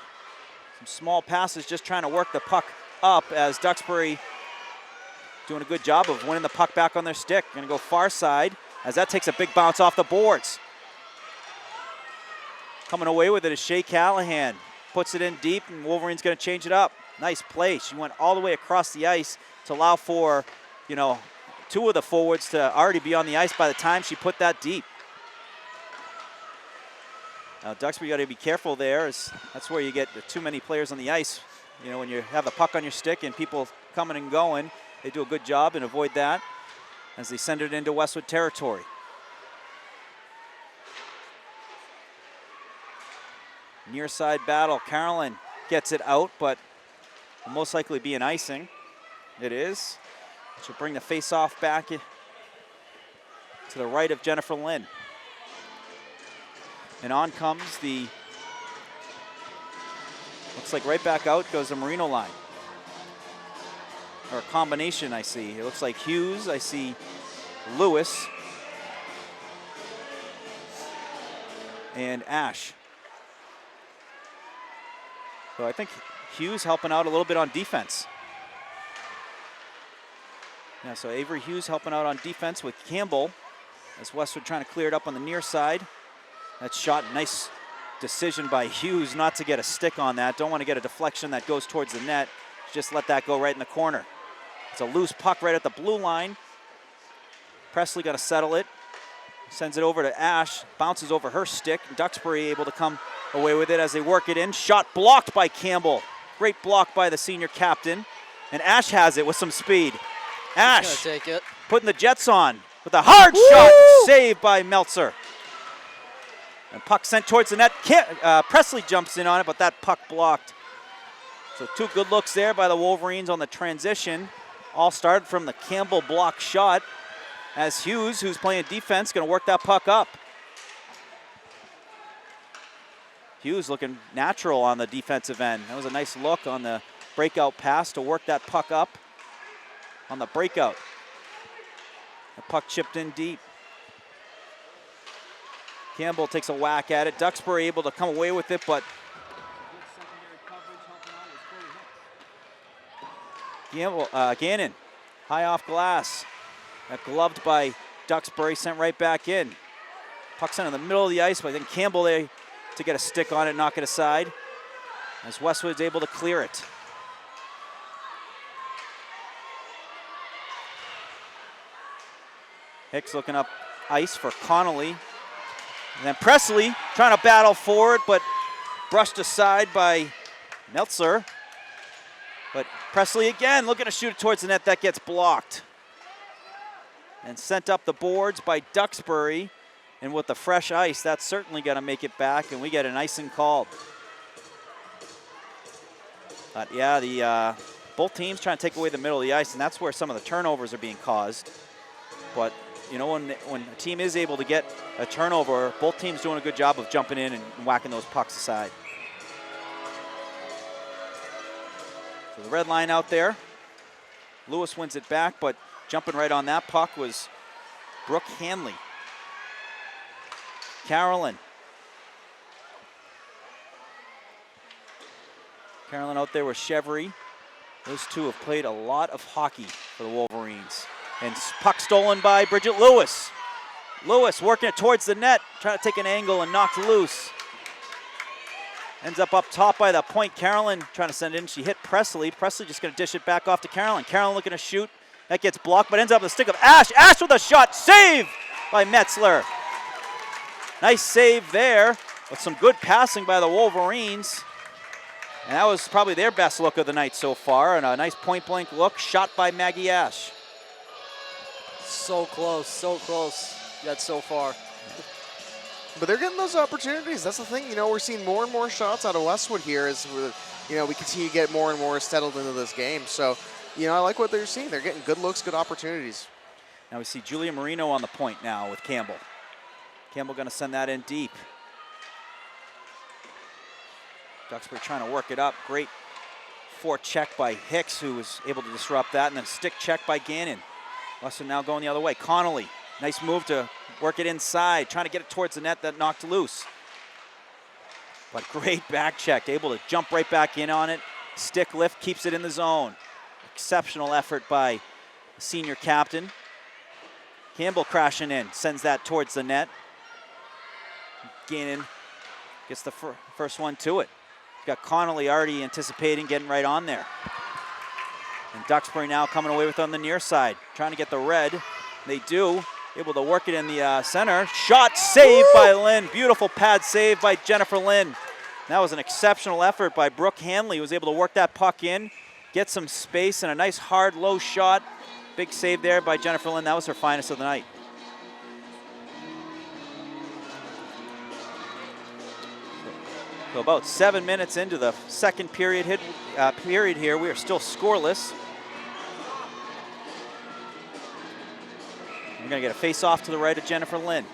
Some small passes just trying to work the puck up as Duxbury doing a good job of winning the puck back on their stick. Going to go far side as that takes a big bounce off the boards. Coming away with it is Shay Callahan. Puts it in deep and Wolverine's going to change it up. Nice play. She went all the way across the ice to allow for, you know, two of the forwards to already be on the ice by the time she put that deep. Now Duxbury got to be careful there, as that's where you get too many players on the ice. You know, when you have the puck on your stick and people coming and going, they do a good job and avoid that as they send it into Westwood territory. Near side battle. Carolyn gets it out, but will most likely be an icing. It is. She'll bring the face-off back to the right of Jennifer Lynn. And on comes the, looks like right back out goes the Marino line. Or a combination I see. It looks like Hughes, I see Lewis, and Ash. So I think Hughes helping out a little bit on defense. Yeah, so Avery Hughes helping out on defense with Campbell as Westwood trying to clear it up on the near side. That shot, nice decision by Hughes not to get a stick on that. Don't want to get a deflection that goes towards the net. Just let that go right in the corner. It's a loose puck right at the blue line. Presley got to settle it. Sends it over to Ash, bounces over her stick. Duxbury able to come away with it as they work it in. Shot blocked by Campbell. Great block by the senior captain. And Ash has it with some speed. Ash take it. Putting the Jets on with a hard shot, saved by Meltzer. And puck sent towards the net. Presley jumps in on it, but that puck blocked. So two good looks there by the Wolverines on the transition. All started from the Campbell block shot as Hughes, who's playing defense, going to work that puck up. Hughes looking natural on the defensive end. That was a nice look on the breakout pass to work that puck up on the breakout. The puck chipped in deep. Campbell takes a whack at it. Duxbury able to come away with it, but Gannon, high off glass. That gloved by Duxbury, sent right back in. Puck's in the middle of the ice, but then Campbell there to get a stick on it, knock it aside. As Westwood's able to clear it. Hicks looking up ice for Connolly. And then Presley trying to battle forward, but brushed aside by Meltzer. But Presley again looking to shoot it towards the net. That gets blocked. And sent up the boards by Duxbury. And with the fresh ice, that's certainly going to make it back, and we get an icing called. But yeah, both teams trying to take away the middle of the ice, and that's where some of the turnovers are being caused. But you know, when a team is able to get a turnover, both teams doing a good job of jumping in and whacking those pucks aside. So the red line out there. Lewis wins it back, but jumping right on that puck was Brooke Hanley. Carolyn out there with Chevry. Those two have played a lot of hockey for the Wolverines. And puck stolen by Bridget Lewis. Lewis working it towards the net, trying to take an angle and knocked loose. Ends up top by the point. Carolyn trying to send it in. She hit Presley. Presley just going to dish it back off to Carolyn. Carolyn looking to shoot. That gets blocked, but ends up with the stick of Ash. Ash with a shot. Save by Metzler. Nice save there with some good passing by the Wolverines. And that was probably their best look of the night so far. And a nice point-blank look shot by Maggie Ash. So close, yet so far. But they're getting those opportunities. That's the thing. You know, we're seeing more and more shots out of Westwood here as we continue to get more and more settled into this game. So, you know, I like what they're seeing. They're getting good looks, good opportunities. Now we see Julia Marino on the point now with Campbell. Campbell going to send that in deep. Duxbury trying to work it up. Great forecheck by Hicks, who was able to disrupt that, and then stick check by Gannon. Westwood now going the other way. Connolly, nice move to work it inside, trying to get it towards the net that knocked loose. But great back check, able to jump right back in on it. Stick lift, keeps it in the zone. Exceptional effort by the senior captain. Campbell crashing in, sends that towards the net. Gannon gets the first one to it. Got Connolly already anticipating, getting right on there. And Duxbury now coming away with it on the near side, trying to get the red. They do, able to work it in the center. Shot saved by Lynn. Beautiful pad save by Jennifer Lynn. That was an exceptional effort by Brooke Hanley, who was able to work that puck in, get some space, and a nice hard low shot. Big save there by Jennifer Lynn. That was her finest of the night. So about 7 minutes into the second period here, we are still scoreless. We're going to get a face-off to the right of Jennifer Lynn.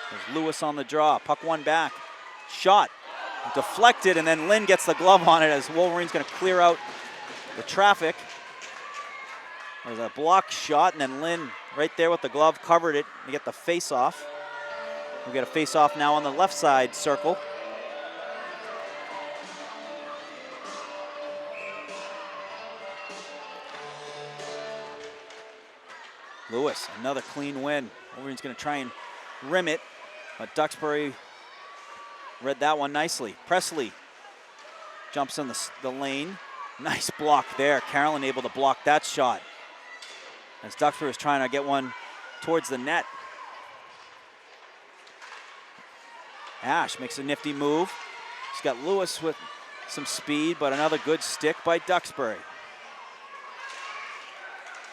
There's Lewis on the draw. Puck one back. Shot. Deflected, and then Lynn gets the glove on it as Wolverine's going to clear out the traffic. There's a block shot, and then Lynn right there with the glove covered it to get the face-off. We get a face-off now on the left side circle. Lewis, another clean win. Wolverine's going to try and rim it, but Duxbury read that one nicely. Presley jumps in the lane. Nice block there. Carolyn able to block that shot as Duxbury was trying to get one towards the net. Ash makes a nifty move. He's got Lewis with some speed, but another good stick by Duxbury.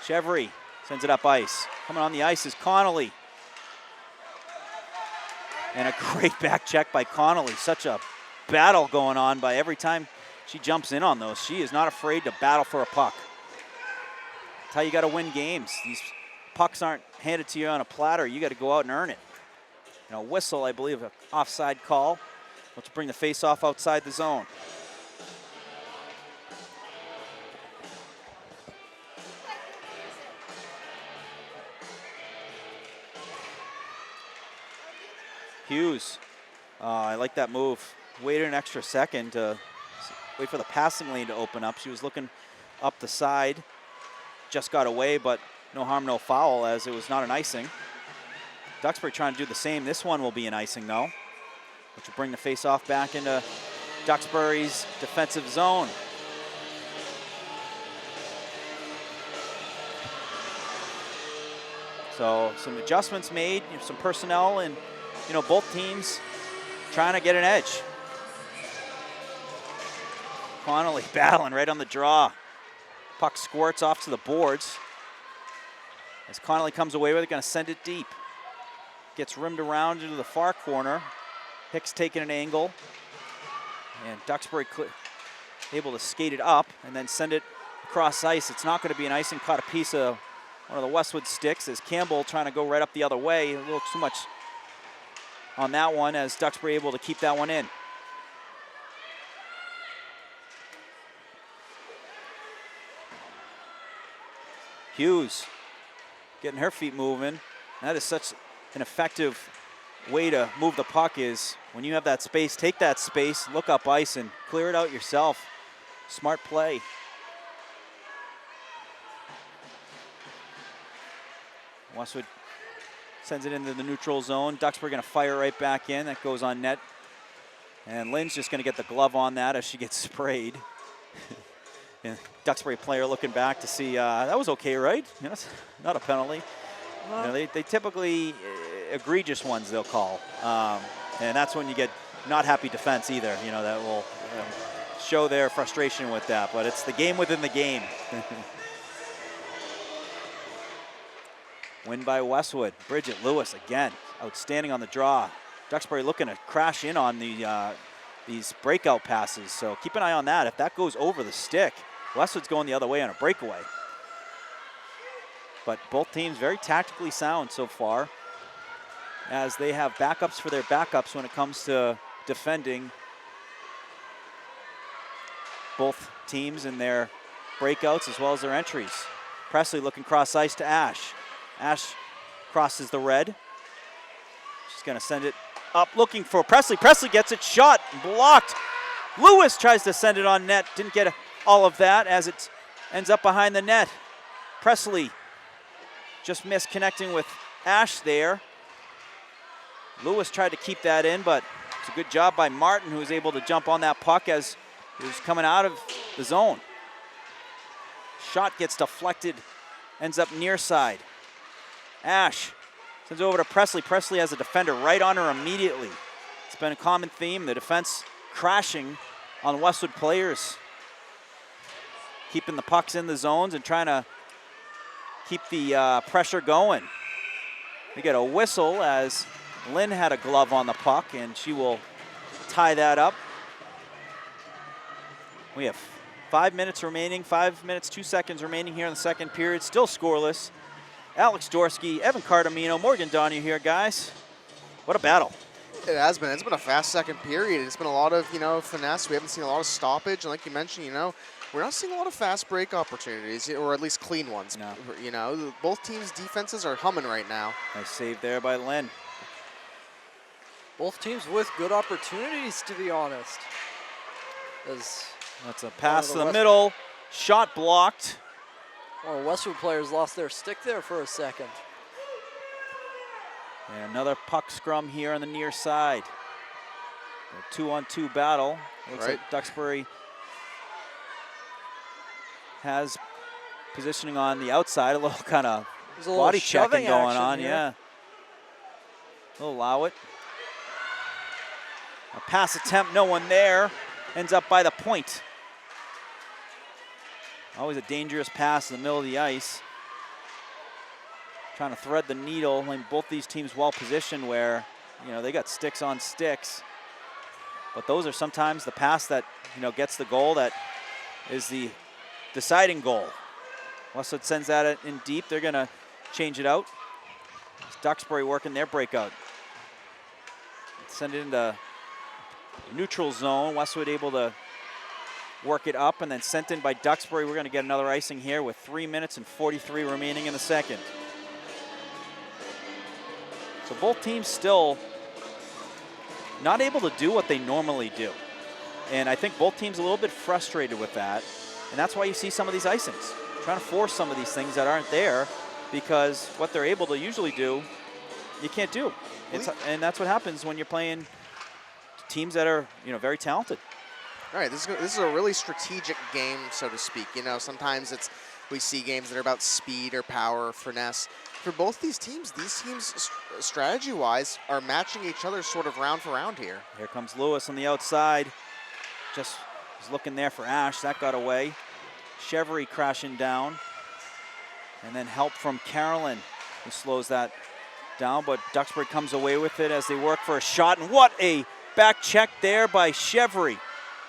Chevry sends it up ice. Coming on the ice is Connolly. And a great back check by Connolly. Such a battle going on by every time she jumps in on those. She is not afraid to battle for a puck. That's how you got to win games. These pucks aren't handed to you on a platter. You got to go out and earn it. And a whistle, I believe, an offside call, which will bring the face-off outside the zone. Hughes, I like that move. Waited an extra second to wait for the passing lane to open up. She was looking up the side. Just got away, but no harm, no foul, as it was not an icing. Duxbury trying to do the same. This one will be an icing, though, which will bring the face-off back into Duxbury's defensive zone. So some adjustments made, some personnel, and both teams trying to get an edge. Connolly battling right on the draw. Puck squirts off to the boards. As Connolly comes away with it, going to send it deep. Gets rimmed around into the far corner. Hicks taking an angle. And Duxbury able to skate it up and then send it across ice. It's not going to be an icing. Caught a piece of one of the Westwood sticks as Campbell trying to go right up the other way. A little too much on that one, as Duxbury able to keep that one in. Hughes getting her feet moving. That is such an effective way to move the puck, is when you have that space, take that space, look up ice, and clear it out yourself. Smart play. Westwood sends it into the neutral zone. Duxbury going to fire right back in. That goes on net. And Lynn's just going to get the glove on that as she gets sprayed. And Duxbury player looking back to see, that was okay, right? It's not a penalty. They typically egregious ones they'll call. And that's when you get not happy defense either, that will show their frustration with that. But it's the game within the game. Win by Westwood. Bridget Lewis again, outstanding on the draw. Duxbury looking to crash in on these breakout passes, so keep an eye on that. If that goes over the stick, Westwood's going the other way on a breakaway. But both teams very tactically sound so far, as they have backups for their backups when it comes to defending. Both teams in their breakouts as well as their entries. Presley looking cross ice to Ash. Ash crosses the red. She's going to send it up looking for Presley. Presley gets it shot and blocked. Lewis tries to send it on net. Didn't get all of that as it ends up behind the net. Presley just missed connecting with Ash there. Lewis tried to keep that in, but it's a good job by Martin, who was able to jump on that puck as it was coming out of the zone. Shot gets deflected, ends up near side. Ash sends it over to Presley. Presley has a defender right on her immediately. It's been a common theme, the defense crashing on Westwood players, keeping the pucks in the zones and trying to keep the pressure going. We get a whistle as Lynn had a glove on the puck, and she will tie that up. We have 5 minutes remaining, 5 minutes, 2 seconds remaining here in the second period. Still scoreless. Alex Dorsky, Evan Cardamino, Morgan Donahue here, guys. What a battle. It has been. It's been a fast second period. It's been a lot of, finesse. We haven't seen a lot of stoppage. And like you mentioned, we're not seeing a lot of fast break opportunities, or at least clean ones. No. Both teams' defenses are humming right now. Nice save there by Lynn. Both teams with good opportunities, to be honest. That's a pass to the middle. Shot blocked. Well, Westwood players lost their stick there for a second. And another puck scrum here on the near side. A 2-on-2 battle. Looks like Duxbury has positioning on the outside. A little kind of body checking going on. Here. Yeah. We'll allow it. A pass attempt, no one there. Ends up by the point. Always a dangerous pass in the middle of the ice. Trying to thread the needle. I mean, both these teams well positioned where, they got sticks on sticks. But those are sometimes the pass that, gets the goal, that is the deciding goal. Westwood sends that in deep. They're going to change it out. It's Duxbury working their breakout. Send it into neutral zone. Westwood able to work it up and then sent in by Duxbury. We're going to get another icing here with 3 minutes and 43 remaining in the second. So both teams still not able to do what they normally do. And I think both teams a little bit frustrated with that. And that's why you see some of these icings, trying to force some of these things that aren't there, because what they're able to usually do, you can't do. And that's what happens when you're playing teams that are, very talented. All right, this is a really strategic game, so to speak. Sometimes we see games that are about speed or power or finesse. For both these teams strategy-wise are matching each other sort of round for round here. Here comes Lewis on the outside. Just was looking there for Ash. That got away. Chevry crashing down. And then help from Carolyn, who slows that down. But Duxbury comes away with it as they work for a shot. And what a back check there by Chevry.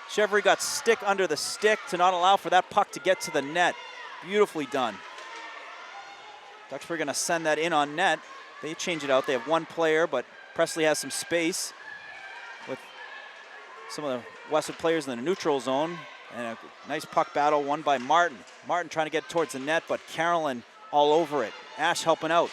Chevry got stick under the stick to not allow for that puck to get to the net. Beautifully done. Duxbury going to send that in on net. They change it out. They have one player, but Presley has some space with some of the Westwood players in the neutral zone. And a nice puck battle won by Martin. Martin trying to get towards the net, but Carolyn all over it. Ash helping out.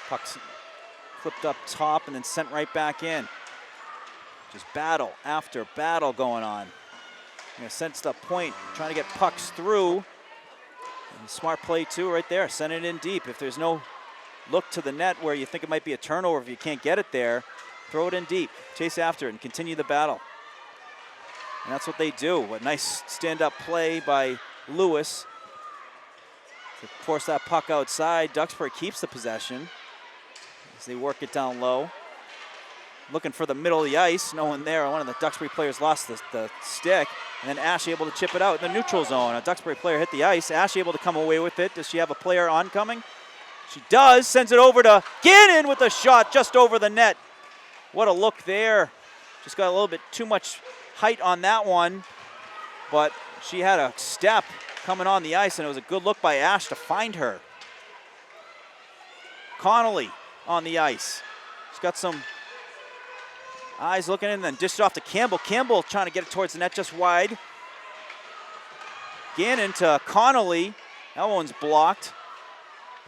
Puck's flipped up top and then sent right back in. Just battle after battle going on. Sense the point, trying to get pucks through. And smart play too right there, send it in deep. If there's no look to the net where you think it might be a turnover, if you can't get it there, throw it in deep, chase after it and continue the battle. And that's what they do. A nice stand-up play by Lewis to force that puck outside. Duxbury keeps the possession as they work it down low. Looking for the middle of the ice, no one there. One of the Duxbury players lost the stick, and then Ash able to chip it out in the neutral zone. A Duxbury player hit the ice. Ash able to come away with it. Does she have a player oncoming? She does. Sends it over to Gannon with a shot just over the net. What a look there. Just got a little bit too much height on that one, but she had a step coming on the ice, and it was a good look by Ash to find her. Connolly on the ice. She's got some eyes looking in, then dished off to Campbell. Campbell trying to get it towards the net just wide. Gannon to Connolly. That one's blocked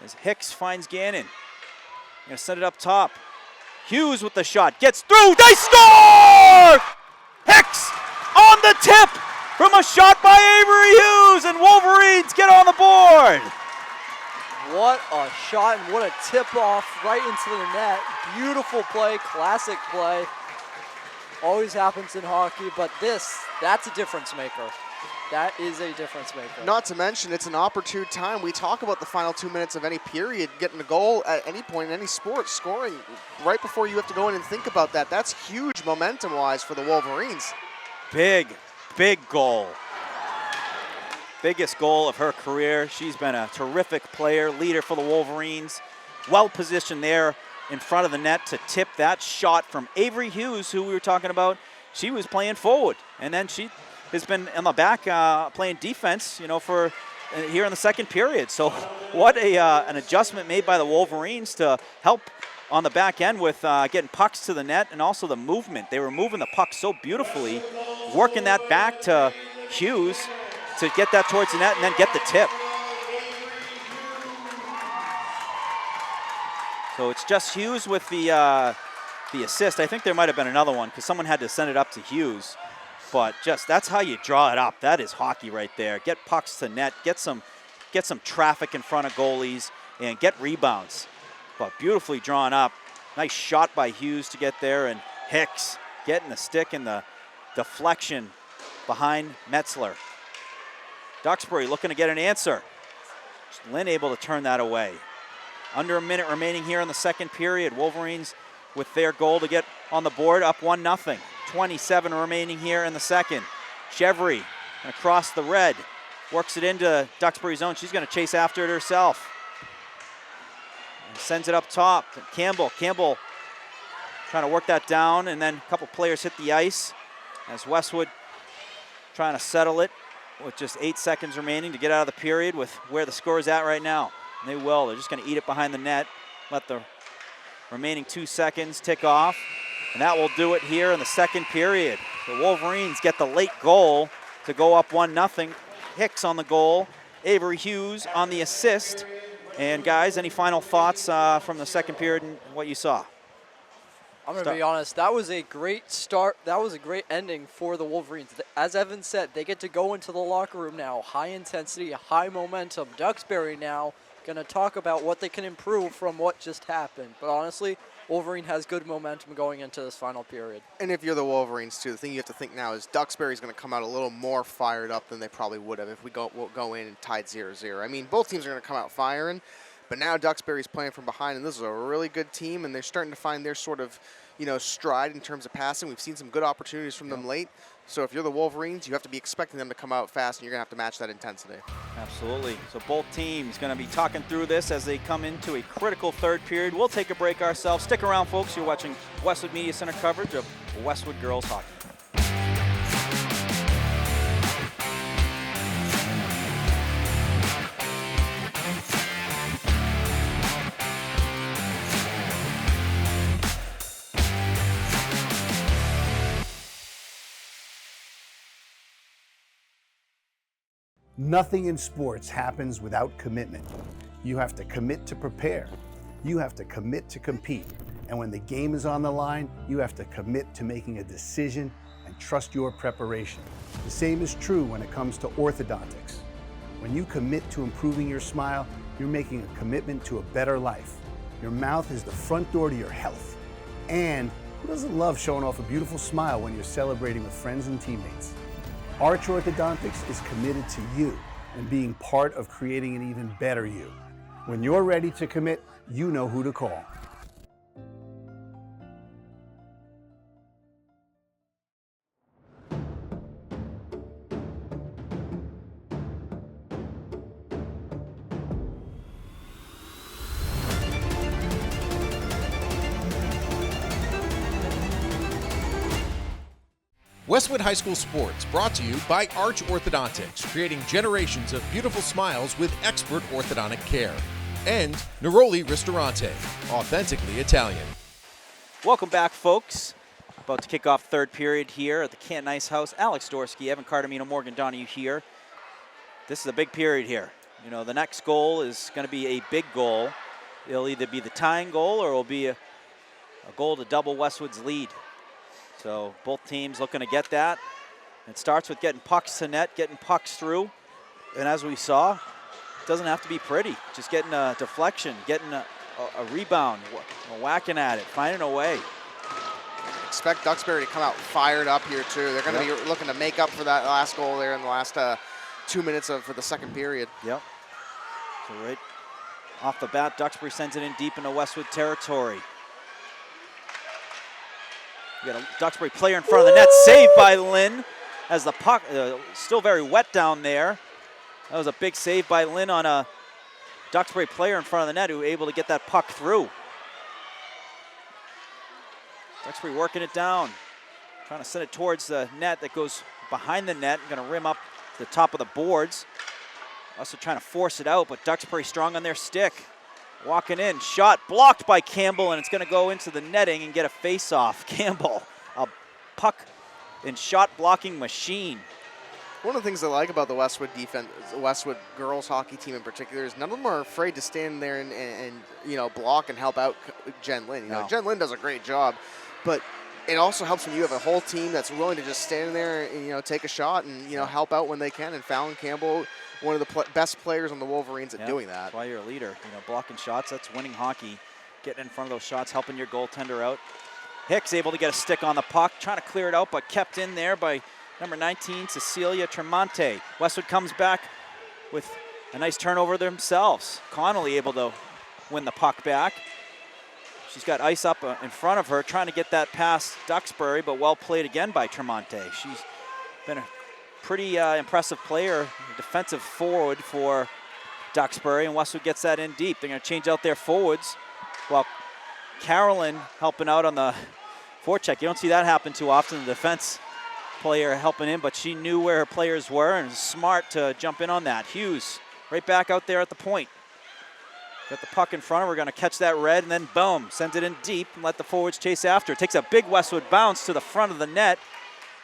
as Hicks finds Gannon. Gonna send it up top. Hughes with the shot. Gets through. They score! Hicks on the tip from a shot by Avery Hughes, and Wolverines get on the board. What a shot and what a tip-off right into the net. Beautiful play, classic play. Always happens in hockey, but that's a difference maker. That is a difference maker. Not to mention, it's an opportune time. We talk about the final 2 minutes of any period, getting a goal at any point in any sport, scoring right before you have to go in and think about that. That's huge momentum-wise for the Wolverines. Big goal. Biggest goal of her career. She's been a terrific player, leader for the Wolverines. Well positioned there in front of the net to tip that shot from Avery Hughes, who we were talking about. She was playing forward, and then she has been on the back playing defense, for here in the second period. So what an adjustment made by the Wolverines to help on the back end with getting pucks to the net and also the movement. They were moving the puck so beautifully, working that back to Hughes to get that towards the net and then get the tip. So it's just Hughes with the assist. I think there might have been another one because someone had to send it up to Hughes. But that's how you draw it up. That is hockey right there. Get pucks to net, get some traffic in front of goalies, and get rebounds. But beautifully drawn up. Nice shot by Hughes to get there, and Hicks getting the stick and the deflection behind Metzler. Duxbury looking to get an answer. Lynn able to turn that away. Under a minute remaining here in the second period. Wolverines with their goal to get on the board, up 1-0. 27 remaining here in the second. Chevry across the red. Works it into Duxbury's zone. She's going to chase after it herself. And sends it up top. Campbell trying to work that down, and then a couple players hit the ice as Westwood trying to settle it with just 8 seconds remaining to get out of the period with where the score is at right now. And they will. They're just going to eat it behind the net. Let the remaining 2 seconds tick off. And that will do it here in the second period. The Wolverines get the late goal to go up 1-0. Hicks on the goal. Avery Hughes on the assist. And guys, any final thoughts from the second period and what you saw? I'm going to be honest, that was a great start. That was a great ending for the Wolverines. As Evan said, they get to go into the locker room now. High intensity, high momentum. Duxbury now going to talk about what they can improve from what just happened. But honestly, Wolverine has good momentum going into this final period. And if you're the Wolverines, too, the thing you have to think now is Duxbury's going to come out a little more fired up than they probably would have if we go in and tied 0-0. I mean, both teams are going to come out firing, but now Duxbury's playing from behind, and this is a really good team, and they're starting to find their sort of, stride in terms of passing. We've seen some good opportunities from them late. So if you're the Wolverines, you have to be expecting them to come out fast, and you're going to have to match that intensity. Absolutely. So both teams going to be talking through this as they come into a critical third period. We'll take a break ourselves. Stick around, folks. You're watching Westwood Media Center coverage of Westwood Girls Hockey. Nothing in sports happens without commitment. You have to commit to prepare. You have to commit to compete. And when the game is on the line, you have to commit to making a decision and trust your preparation. The same is true when it comes to orthodontics. When you commit to improving your smile, you're making a commitment to a better life. Your mouth is the front door to your health. And who doesn't love showing off a beautiful smile when you're celebrating with friends and teammates? Arch Orthodontics is committed to you and being part of creating an even better you. When you're ready to commit, you know who to call. Westwood High School Sports, brought to you by Arch Orthodontics, creating generations of beautiful smiles with expert orthodontic care. And Neroli Ristorante, authentically Italian. Welcome back, folks. About to kick off third period here at the Canton Ice House. Alex Dorsky, Evan Cartamino, Morgan Donahue here. This is a big period here. The next goal is going to be a big goal. It'll either be the tying goal or it'll be a goal to double Westwood's lead. So both teams looking to get that. It starts with getting pucks to net, getting pucks through. And as we saw, it doesn't have to be pretty. Just getting a deflection, getting a rebound, whacking at it, finding a way. Expect Duxbury to come out fired up here, too. They're going to be looking to make up for that last goal there in the last 2 minutes for the second period. Yep. So right off the bat, Duxbury sends it in deep into Westwood territory. You got a Duxbury player in front of the net, saved by Lynn as the puck, still very wet down there. That was a big save by Lynn on a Duxbury player in front of the net who was able to get that puck through. Duxbury working it down, trying to send it towards the net that goes behind the net, going to rim up the top of the boards. Also trying to force it out, but Duxbury strong on their stick. Walking in, shot blocked by Campbell, and it's going to go into the netting and get a face-off. Campbell, a puck and shot blocking machine. One of the things I like about the Westwood defense, the Westwood girls hockey team in particular, is none of them are afraid to stand there and block and help out Jen Lynn. Jen Lynn does a great job, but it also helps when you have a whole team that's willing to just stand there and take a shot and help out when they can. And Fallon Campbell, one of the best players on the Wolverines at doing that. That's why you're a leader. Blocking shots, that's winning hockey. Getting in front of those shots, helping your goaltender out. Hicks able to get a stick on the puck, trying to clear it out, but kept in there by number 19, Cecilia Tremonte. Westwood comes back with a nice turnover themselves. Connolly able to win the puck back. She's got ice up in front of her, trying to get that past Duxbury, but well played again by Tremonte. She's been a pretty impressive player, defensive forward for Duxbury, and Westwood gets that in deep. They're going to change out their forwards while Carolyn helping out on the forecheck. You don't see that happen too often, the defense player helping in, but she knew where her players were and was smart to jump in on that. Hughes right back out there at the point. Got the puck in front of her, going to catch that red, and then boom, sends it in deep and let the forwards chase after. It takes a big Westwood bounce to the front of the net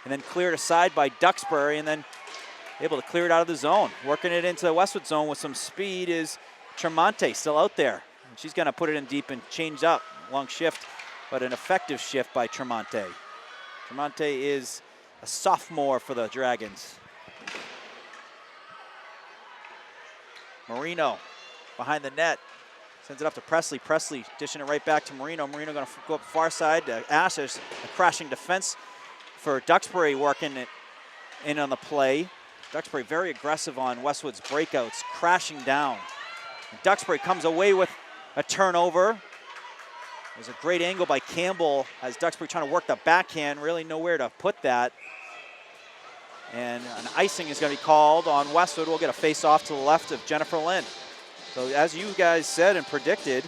and then cleared aside by Duxbury, and then able to clear it out of the zone. Working it into the Westwood zone with some speed is Tremonte, still out there. She's going to put it in deep and change up. Long shift, but an effective shift by Tremonte. Tremonte is a sophomore for the Dragons. Marino behind the net. Sends it up to Presley. Presley dishing it right back to Marino. Marino going to go up far side to Ash. There's a crashing defense for Duxbury working it in on the play. Duxbury very aggressive on Westwood's breakouts, crashing down. And Duxbury comes away with a turnover. There's a great angle by Campbell as Duxbury trying to work the backhand, really nowhere to put that. And an icing is going to be called on Westwood. We'll get a face-off to the left of Jennifer Lynn. So as you guys said and predicted,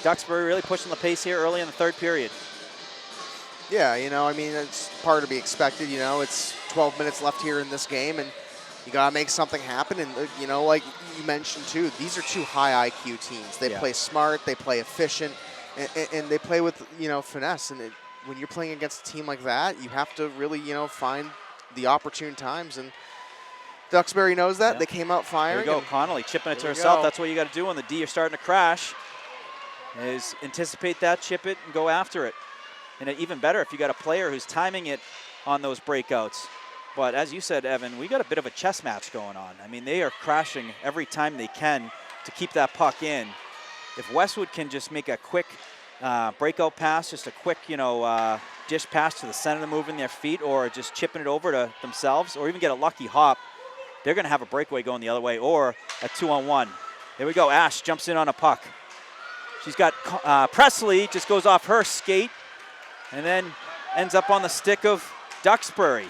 Duxbury really pushing the pace here early in the third period. Yeah, you know, I mean, it's part to be expected. You know, it's 12 minutes left here in this game, and you got to make something happen. And, you know, like you mentioned, too, these are two high IQ teams. They play smart, they play efficient, and they play with, you know, finesse. And when you're playing against a team like that, you have to really, you know, find the opportune times. And Duxbury knows that. They came out firing. There we go, Connolly chipping it to herself. That's what you got to do when the D are starting to crash, is anticipate that, chip it, and go after it. And even better if you got a player who's timing it on those breakouts. But as you said, Evan, we got a bit of a chess match going on. I mean, they are crashing every time they can to keep that puck in. If Westwood can just make a quick breakout pass, just a quick, you know, dish pass to the center, moving their feet, or just chipping it over to themselves, or even get a lucky hop, they're going to have a breakaway going the other way, or a 2-on-1. There we go. Ash jumps in on a puck. She's got Presley, just goes off her skate, and then ends up on the stick of Duxbury.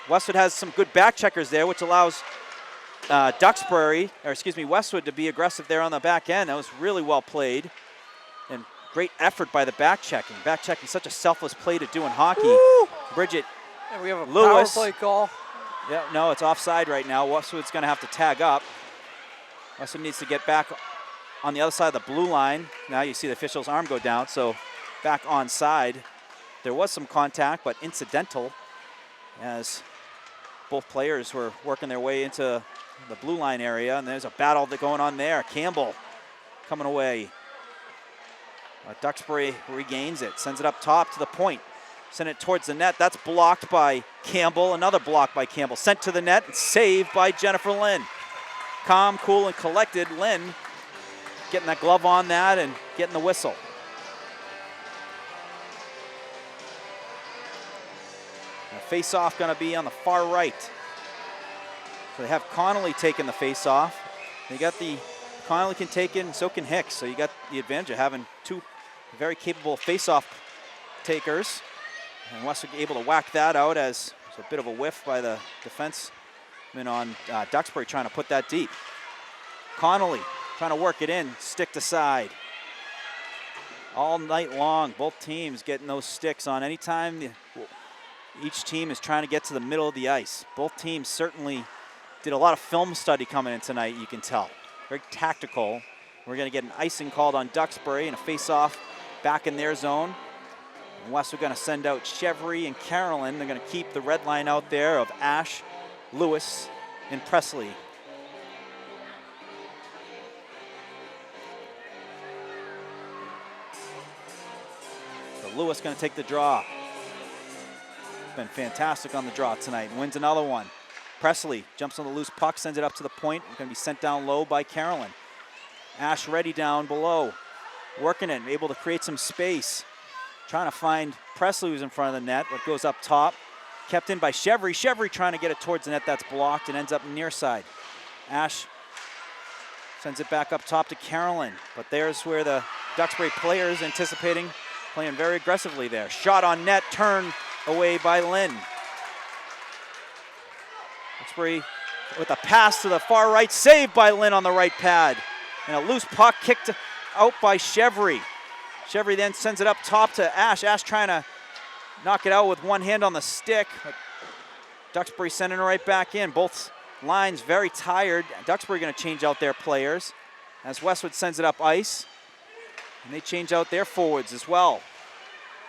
Westwood has some good back checkers there, which allows Westwood to be aggressive there on the back end. That was really well played. And great effort by the back checking. Back checking, such a selfless play to do in hockey. Woo! Bridget And we have a Lewis. power play call. Yeah, no, it's offside right now. Westwood's going to have to tag up. Westwood needs to get back on the other side of the blue line. Now you see the official's arm go down, so back onside. There was some contact, but incidental, as both players were working their way into the blue line area, and there's a battle going on there. Campbell coming away. Duxbury regains it, sends it up top to the point. Send it towards the net. That's blocked by Campbell. Another block by Campbell. Sent to the net and saved by Jennifer Lynn. Calm, cool, and collected. Lynn getting that glove on that and getting the whistle. Face-off going to be on the far right. So they have Connolly taking the face-off. They got Connolly can take it, and so can Hicks. So you got the advantage of having two very capable face-off takers. And Westwood able to whack that out as a bit of a whiff by the defenseman on Duxbury trying to put that deep. Connolly trying to work it in, stick to side. All night long, both teams getting those sticks on. Anytime each team is trying to get to the middle of the ice. Both teams certainly did a lot of film study coming in tonight, you can tell. Very tactical. We're going to get an icing called on Duxbury and a face-off back in their zone. And Westwood going to send out Chevry and Carolyn. They're going to keep the red line out there of Ash, Lewis, and Presley. So Lewis going to take the draw. Been fantastic on the draw tonight. Wins another one. Presley jumps on the loose puck, sends it up to the point. Going to be sent down low by Carolyn. Ash ready down below. Working it, able to create some space. Trying to find Presley, who's in front of the net, but goes up top. Kept in by Chevry. Chevry trying to get it towards the net. That's blocked and ends up near side. Ash sends it back up top to Carolyn. But there's where the Duxbury players anticipating playing very aggressively there. Shot on net, turned away by Lynn. Duxbury with a pass to the far right, saved by Lynn on the right pad. And a loose puck kicked out by Chevry. Chevry then sends it up top to Ash. Ash trying to knock it out with one hand on the stick. Duxbury sending it right back in. Both lines very tired. Duxbury going to change out their players as Westwood sends it up ice. And they change out their forwards as well.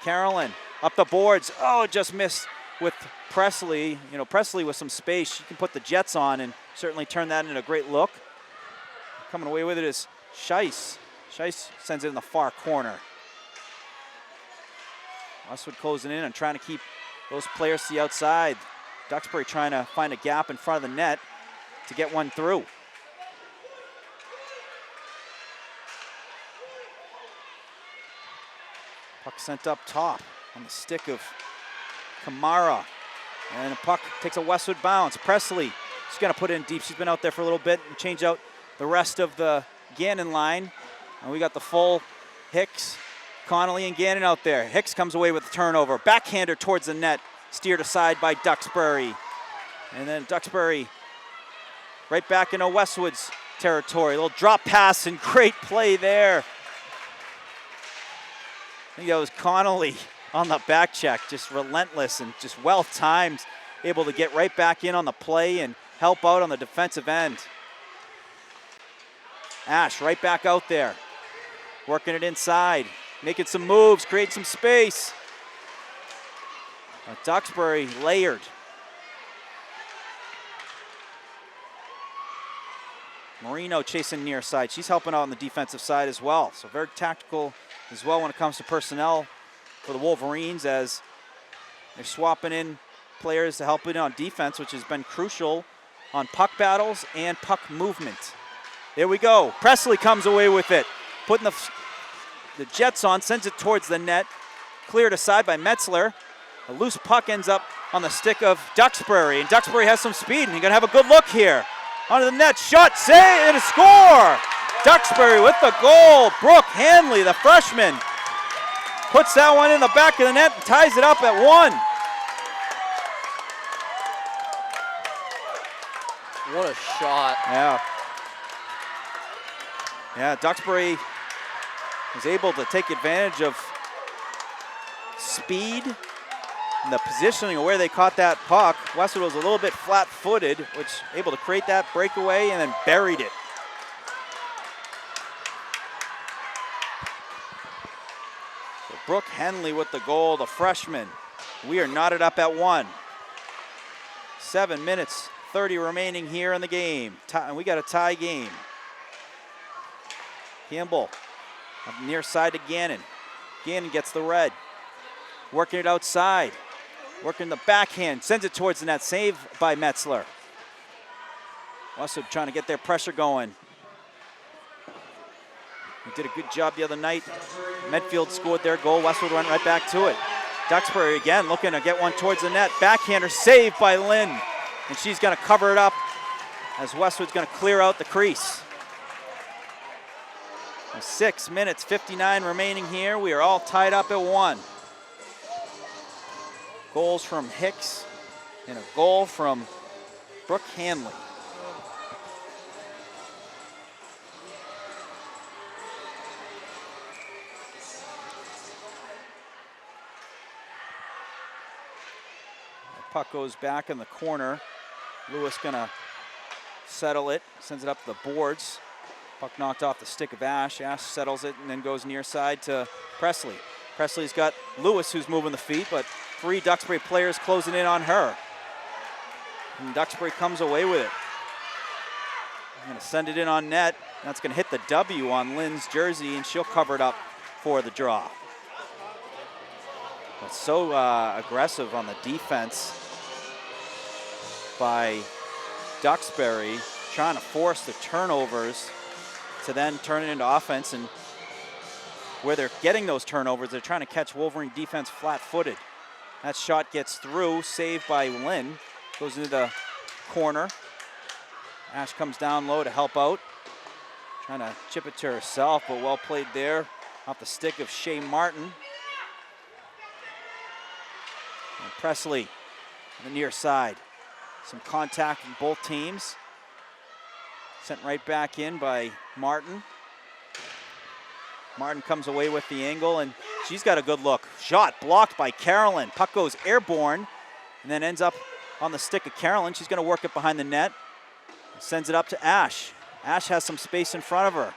Carolyn up the boards. Oh, just missed with Presley. You know, Presley with some space, she can put the Jets on and certainly turn that into a great look. Coming away with it is Scheiss. Scheiss sends it in the far corner. Westwood closing in and trying to keep those players to the outside. Duxbury trying to find a gap in front of the net to get one through. Puck sent up top on the stick of Kamara. And the puck takes a Westwood bounce. Presley, she's going to put it in deep. She's been out there for a little bit and change out the rest of the Gannon line. And we got the full Hicks, Connolly, and Gannon out there. Hicks comes away with the turnover. Backhander towards the net, steered aside by Duxbury. And then Duxbury right back into Westwood's territory. A little drop pass and great play there. I think that was Connolly on the back check, just relentless and just well timed, able to get right back in on the play and help out on the defensive end. Ash right back out there, working it inside, making some moves, creating some space. Duxbury layered. Marino chasing near side. She's helping out on the defensive side as well. So very tactical as well when it comes to personnel for the Wolverines, as they're swapping in players to help in on defense, which has been crucial on puck battles and puck movement. There we go. Presley comes away with it. Putting the Jets on, sends it towards the net. Cleared aside by Metzler. A loose puck ends up on the stick of Duxbury, and Duxbury has some speed, and he's gonna have a good look here. Onto the net, shot, save, and a score! Duxbury with the goal. Brooke Hanley, the freshman, puts that one in the back of the net and ties it up at 1. What a shot. Yeah. Yeah, Duxbury was able to take advantage of speed and the positioning of where they caught that puck. Westwood was a little bit flat-footed, which able to create that breakaway and then buried it. So Brooke Henley with the goal, the freshman. We are knotted up at 1. 7 minutes, 30 remaining here in the game. And we got a tie game. Campbell up near side to Gannon. Gannon gets the red. Working it outside. Working the backhand. Sends it towards the net. Save by Metzler. Westwood trying to get their pressure going. He did a good job the other night. Medfield scored their goal. Westwood went right back to it. Duxbury again looking to get one towards the net. Backhander saved by Lynn. And she's going to cover it up as Westwood's going to clear out the crease. 6 minutes, 59 remaining here. We are all tied up at 1. Goals from Hicks and a goal from Brooke Hanley. The puck goes back in the corner. Lewis gonna settle it, sends it up the boards. Puck knocked off the stick of Ash. Ash settles it and then goes near side to Presley. Presley's got Lewis who's moving the feet, but 3 Duxbury players closing in on her. And Duxbury comes away with it. I'm gonna send it in on net. That's gonna hit the W on Lynn's jersey, and she'll cover it up for the draw. But so aggressive on the defense by Duxbury, trying to force the turnovers to then turn it into offense. And where they're getting those turnovers, they're trying to catch Wolverine defense flat-footed. That shot gets through, saved by Lynn. Goes into the corner. Ash comes down low to help out. Trying to chip it to herself, but well played there off the stick of Shea Martin. And Presley on the near side. Some contact from both teams. Sent right back in by Martin. Martin comes away with the angle, and she's got a good look. Shot blocked by Carolyn. Puck goes airborne and then ends up on the stick of Carolyn. She's going to work it behind the net. Sends it up to Ash. Ash has some space in front of her.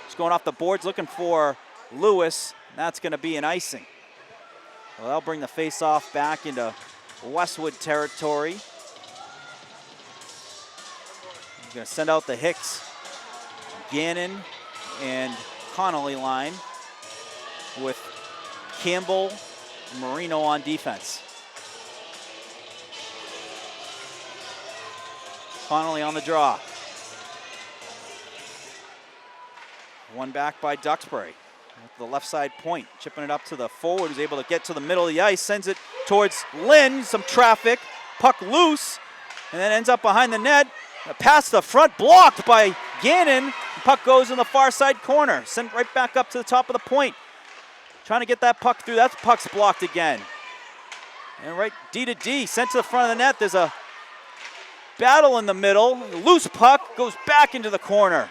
She's going off the boards looking for Lewis. That's going to be an icing. Well, that'll bring the face-off back into Westwood territory. He's going to send out the Hicks, Gannon, and Connolly line with Campbell and Marino on defense. Connolly on the draw. One back by Duxbury. At the left side point, chipping it up to the forward, who's able to get to the middle of the ice, sends it towards Lynn, some traffic, puck loose, and then ends up behind the net. Past the front, blocked by Gannon. Puck goes in the far side corner, sent right back up to the top of the point. Trying to get that puck through, that puck's blocked again. And right D to D, sent to the front of the net. There's a battle in the middle. The loose puck goes back into the corner.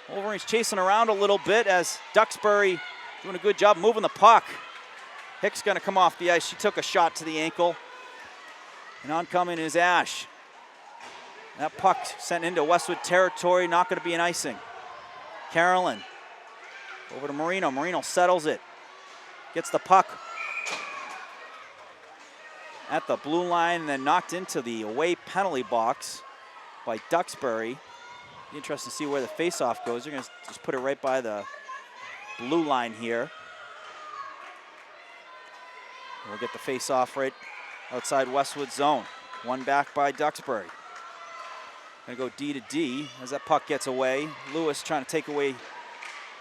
Wolverines chasing around a little bit as Duxbury doing a good job moving the puck. Hicks gonna come off the ice. She took a shot to the ankle. And oncoming is Ash. That puck sent into Westwood territory, not gonna be an icing. Carolyn over to Marino. Marino settles it. Gets the puck at the blue line and then knocked into the away penalty box by Duxbury. Be interesting to see where the face-off goes. They're going to just put it right by the blue line here. We'll get the face-off right outside Westwood zone. One back by Duxbury. Going to go D to D as that puck gets away. Lewis trying to take away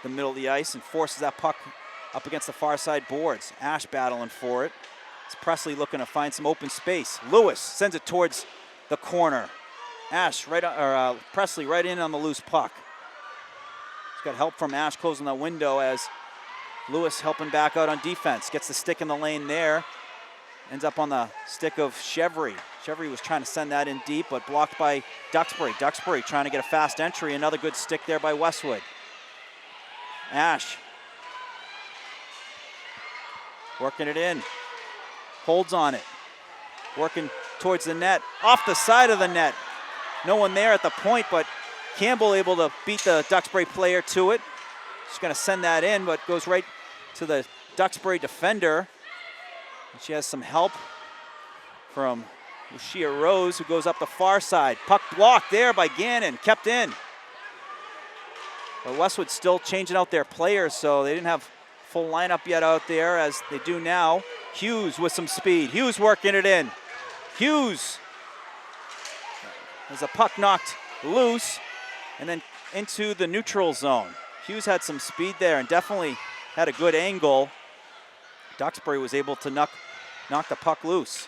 the middle of the ice and forces that puck up against the far side boards. Ash battling for it. It's Presley looking to find some open space. Lewis sends it towards the corner. Ash Presley right in on the loose puck. He's got help from Ash closing the window as Lewis helping back out on defense. Gets the stick in the lane there. Ends up on the stick of Chevry. Chevry was trying to send that in deep, but blocked by Duxbury. Duxbury trying to get a fast entry. Another good stick there by Westwood. Ash working it in. Holds on it. Working towards the net. Off the side of the net. No one there at the point, but Campbell able to beat the Duxbury player to it. She's going to send that in, but goes right to the Duxbury defender. And she has some help from Lucia Rose, who goes up the far side. Puck blocked there by Gannon, kept in. But Westwood's still changing out their players, so they didn't have full lineup yet out there as they do now. Hughes with some speed. Hughes working it in. Hughes. As the puck knocked loose and then into the neutral zone. Hughes had some speed there and definitely had a good angle. Duxbury was able to knock the puck loose.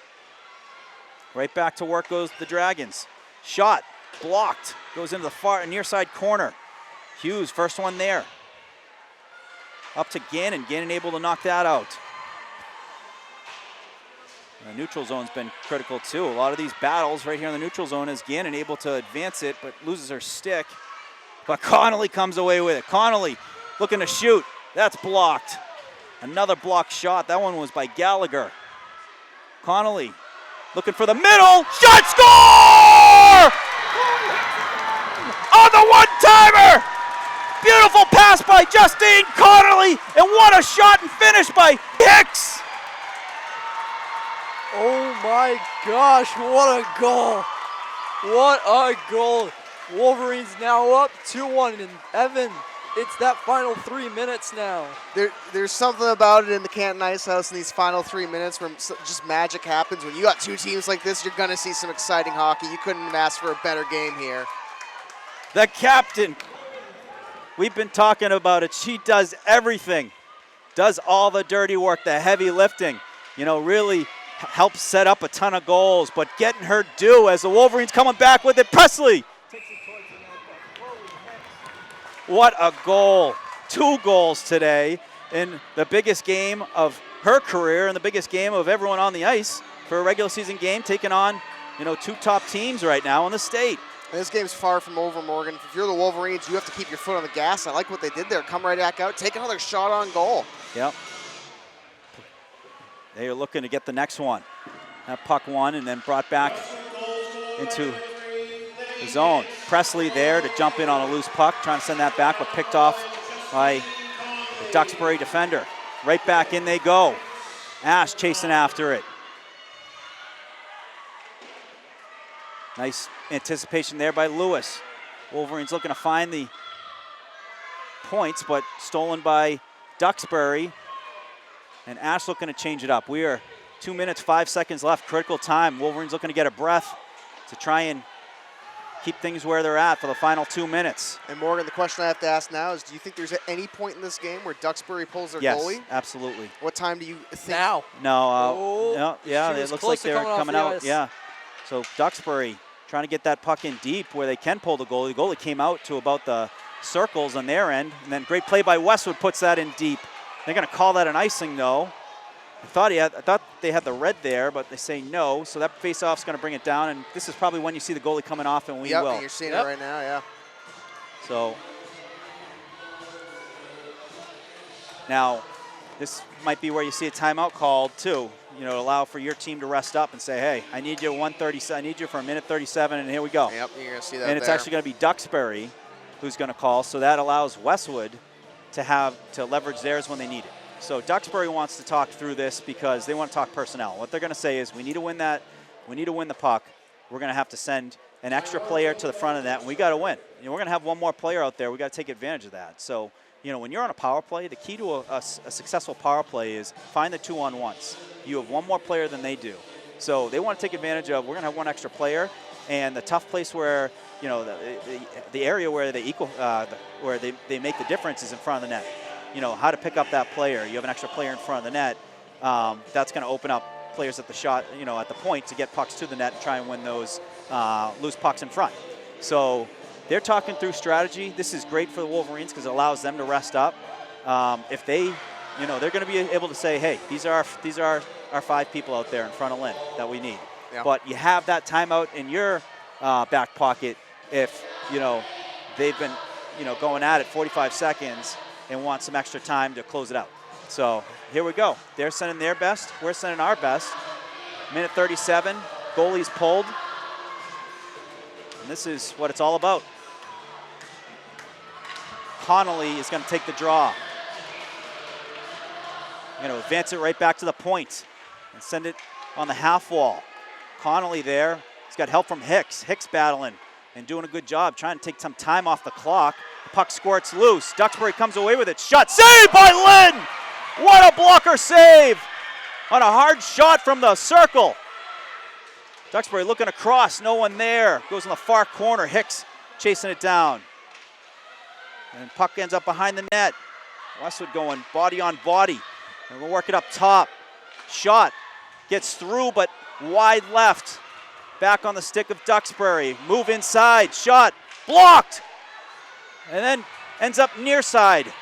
Right back to work goes the Dragons. Shot, blocked, goes into the far near side corner. Hughes, first one there. Up to Gannon. Gannon able to knock that out. The neutral zone's been critical too. A lot of these battles right here in the neutral zone is Gannon able to advance it, but loses her stick. But Connolly comes away with it. Connolly looking to shoot. That's blocked. Another blocked shot. That one was by Gallagher. Connolly looking for the middle. Shot, score! On the one-timer! Beautiful pass by Justine Connolly, and what a shot and finish by Hicks! Oh my gosh, what a goal. What a goal. Wolverines now up 2-1, and Evan, it's that final 3 minutes now. There's something about it in the Canton Ice House in these final 3 minutes where just magic happens. When you got two teams like this, you're going to see some exciting hockey. You couldn't have asked for a better game here. The captain, we've been talking about it. She does everything, does all the dirty work, the heavy lifting, really helps set up a ton of goals, but getting her due as the Wolverines coming back with it. Presley. What a goal. 2 goals today in the biggest game of her career and the biggest game of everyone on the ice for a regular season game, taking on, 2 top teams right now in the state. And this game's far from over, Morgan. If you're the Wolverines, you have to keep your foot on the gas. I like what they did there. Come right back out, take another shot on goal. Yep. They are looking to get the next one. That puck won and then brought back into the zone. Presley there to jump in on a loose puck, trying to send that back, but picked off by the Duxbury defender. Right back in they go. Ash chasing after it. Nice anticipation there by Lewis. Wolverines looking to find the points, but stolen by Duxbury. And Ash looking to change it up. We are 2 minutes, 5 seconds left, critical time. Wolverines looking to get a breath to try and keep things where they're at for the final 2 minutes. And Morgan, the question I have to ask now is, do you think there's at any point in this game where Duxbury pulls their goalie? Yes, absolutely. What time do you think? Now. No, no, yeah, She it was looks close like to they're coming off coming the out. ice. Yeah. So Duxbury trying to get that puck in deep where they can pull the goalie. The goalie came out to about the circles on their end, and then great play by Westwood puts that in deep. They're going to call that an icing, though. I thought they had the red there, but they say no. So that face-off's going to bring it down, and this is probably when you see the goalie coming off, and we Yep, will. and you're seeing it right now, yeah. So now this might be where you see a timeout called too. You know, to allow for your team to rest up and say, hey, I need you 1:30. I need you for a minute 37, and here we go. Yep, you're going to see that And it's there. actually going to be Duxbury who's going to call, so that allows Westwood to leverage theirs when they need it. So Duxbury wants to talk through this because they want to talk personnel. What they're going to say is, we need to win the puck. We're going to have to send an extra player to the front of that, and we got to win. You know, we're going to have one more player out there. We got to take advantage of that. So, you know, when you're on a power play, the key to a successful power play is find the 2-on-1s. You have one more player than they do. So they want to take advantage of, we're going to have one extra player, and the tough place where, you know, the area where they where they make the difference is in front of the net. You know, how to pick up that player. You have an extra player in front of the net. That's going to open up players at the shot, you know, at the point to get pucks to the net and try and win those loose pucks in front. So they're talking through strategy. This is great for the Wolverines because it allows them to rest up. If they, you know, they're going to be able to say, hey, these are our 5 people out there in front of Lynn that we need. Yeah. But you have that timeout in your back pocket if, you know, they've been, you know, going at it 45 seconds and want some extra time to close it out. So here we go. They're sending their best. We're sending our best. Minute 37. Goalie's pulled. And this is what it's all about. Connolly is going to take the draw. Going to advance it right back to the point and send it on the half wall. Connolly there. He's got help from Hicks. Hicks battling and doing a good job, trying to take some time off the clock. The puck squirts loose. Duxbury comes away with it. Shot saved by Lynn! What a blocker save on a hard shot from the circle. Duxbury looking across, no one there. Goes in the far corner. Hicks chasing it down. And puck ends up behind the net. Westwood going body on body. And we'll work it up top. Shot gets through, but wide left. Back on the stick of Duxbury. Move inside. Shot blocked. And then ends up near side.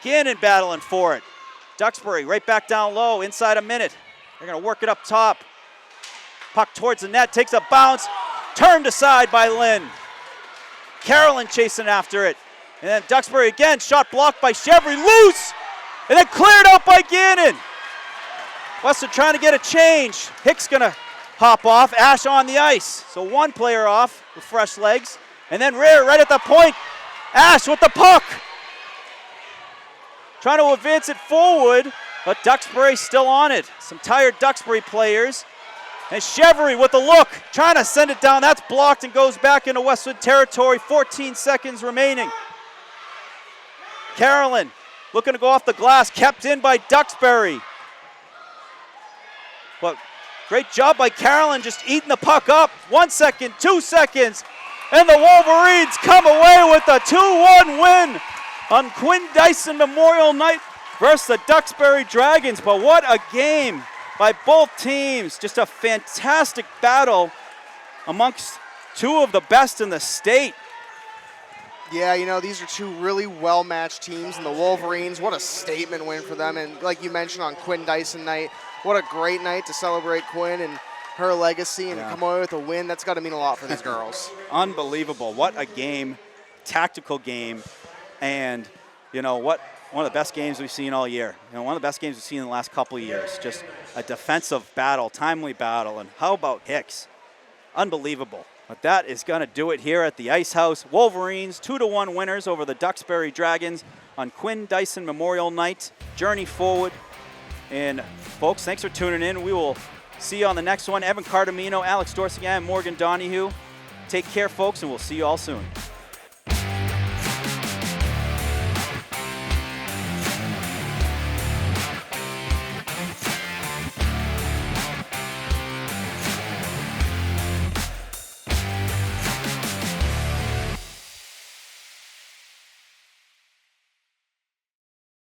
Gannon battling for it. Duxbury right back down low, inside a minute. They're going to work it up top. Puck towards the net, takes a bounce. Turned aside by Lynn. Carolyn chasing after it. And then Duxbury again, shot blocked by Chevry, loose. And then cleared out by Gannon. Westwood trying to get a change. Hicks going to hop off. Ash on the ice. So one player off with fresh legs. And then Rear right at the point. Ash with the puck. Trying to advance it forward, but Duxbury still on it. Some tired Duxbury players. And Chevry with the look, trying to send it down. That's blocked and goes back into Westwood territory. 14 seconds remaining. Carolyn looking to go off the glass, kept in by Duxbury. But great job by Carolyn, just eating the puck up. 1 second, 2 seconds, and the Wolverines come away with a 2-1 win on Quinn Dyson Memorial Night versus the Duxbury Dragons. But what a game by both teams. Just a fantastic battle amongst two of the best in the state. Yeah, you know, these are two really well-matched teams, and the Wolverines, what a statement win for them. And like you mentioned on Quinn Dyson night, what a great night to celebrate Quinn and her legacy and come away with a win. That's got to mean a lot for these girls. Unbelievable. What a game, tactical game, and you know what? One of the best games we've seen all year. You know, one of the best games we've seen in the last couple of years. Just a defensive battle, timely battle, and how about Hicks? Unbelievable. But that is going to do it here at the Ice House. Wolverines 2-1 winners over the Duxbury Dragons on Quinn Dyson Memorial Night. Journey forward. And folks, thanks for tuning in. We will See you on the next one. Evan Cardamino, Alex Dorsey, and Morgan Donahue. Take care, folks, and we'll see you all soon.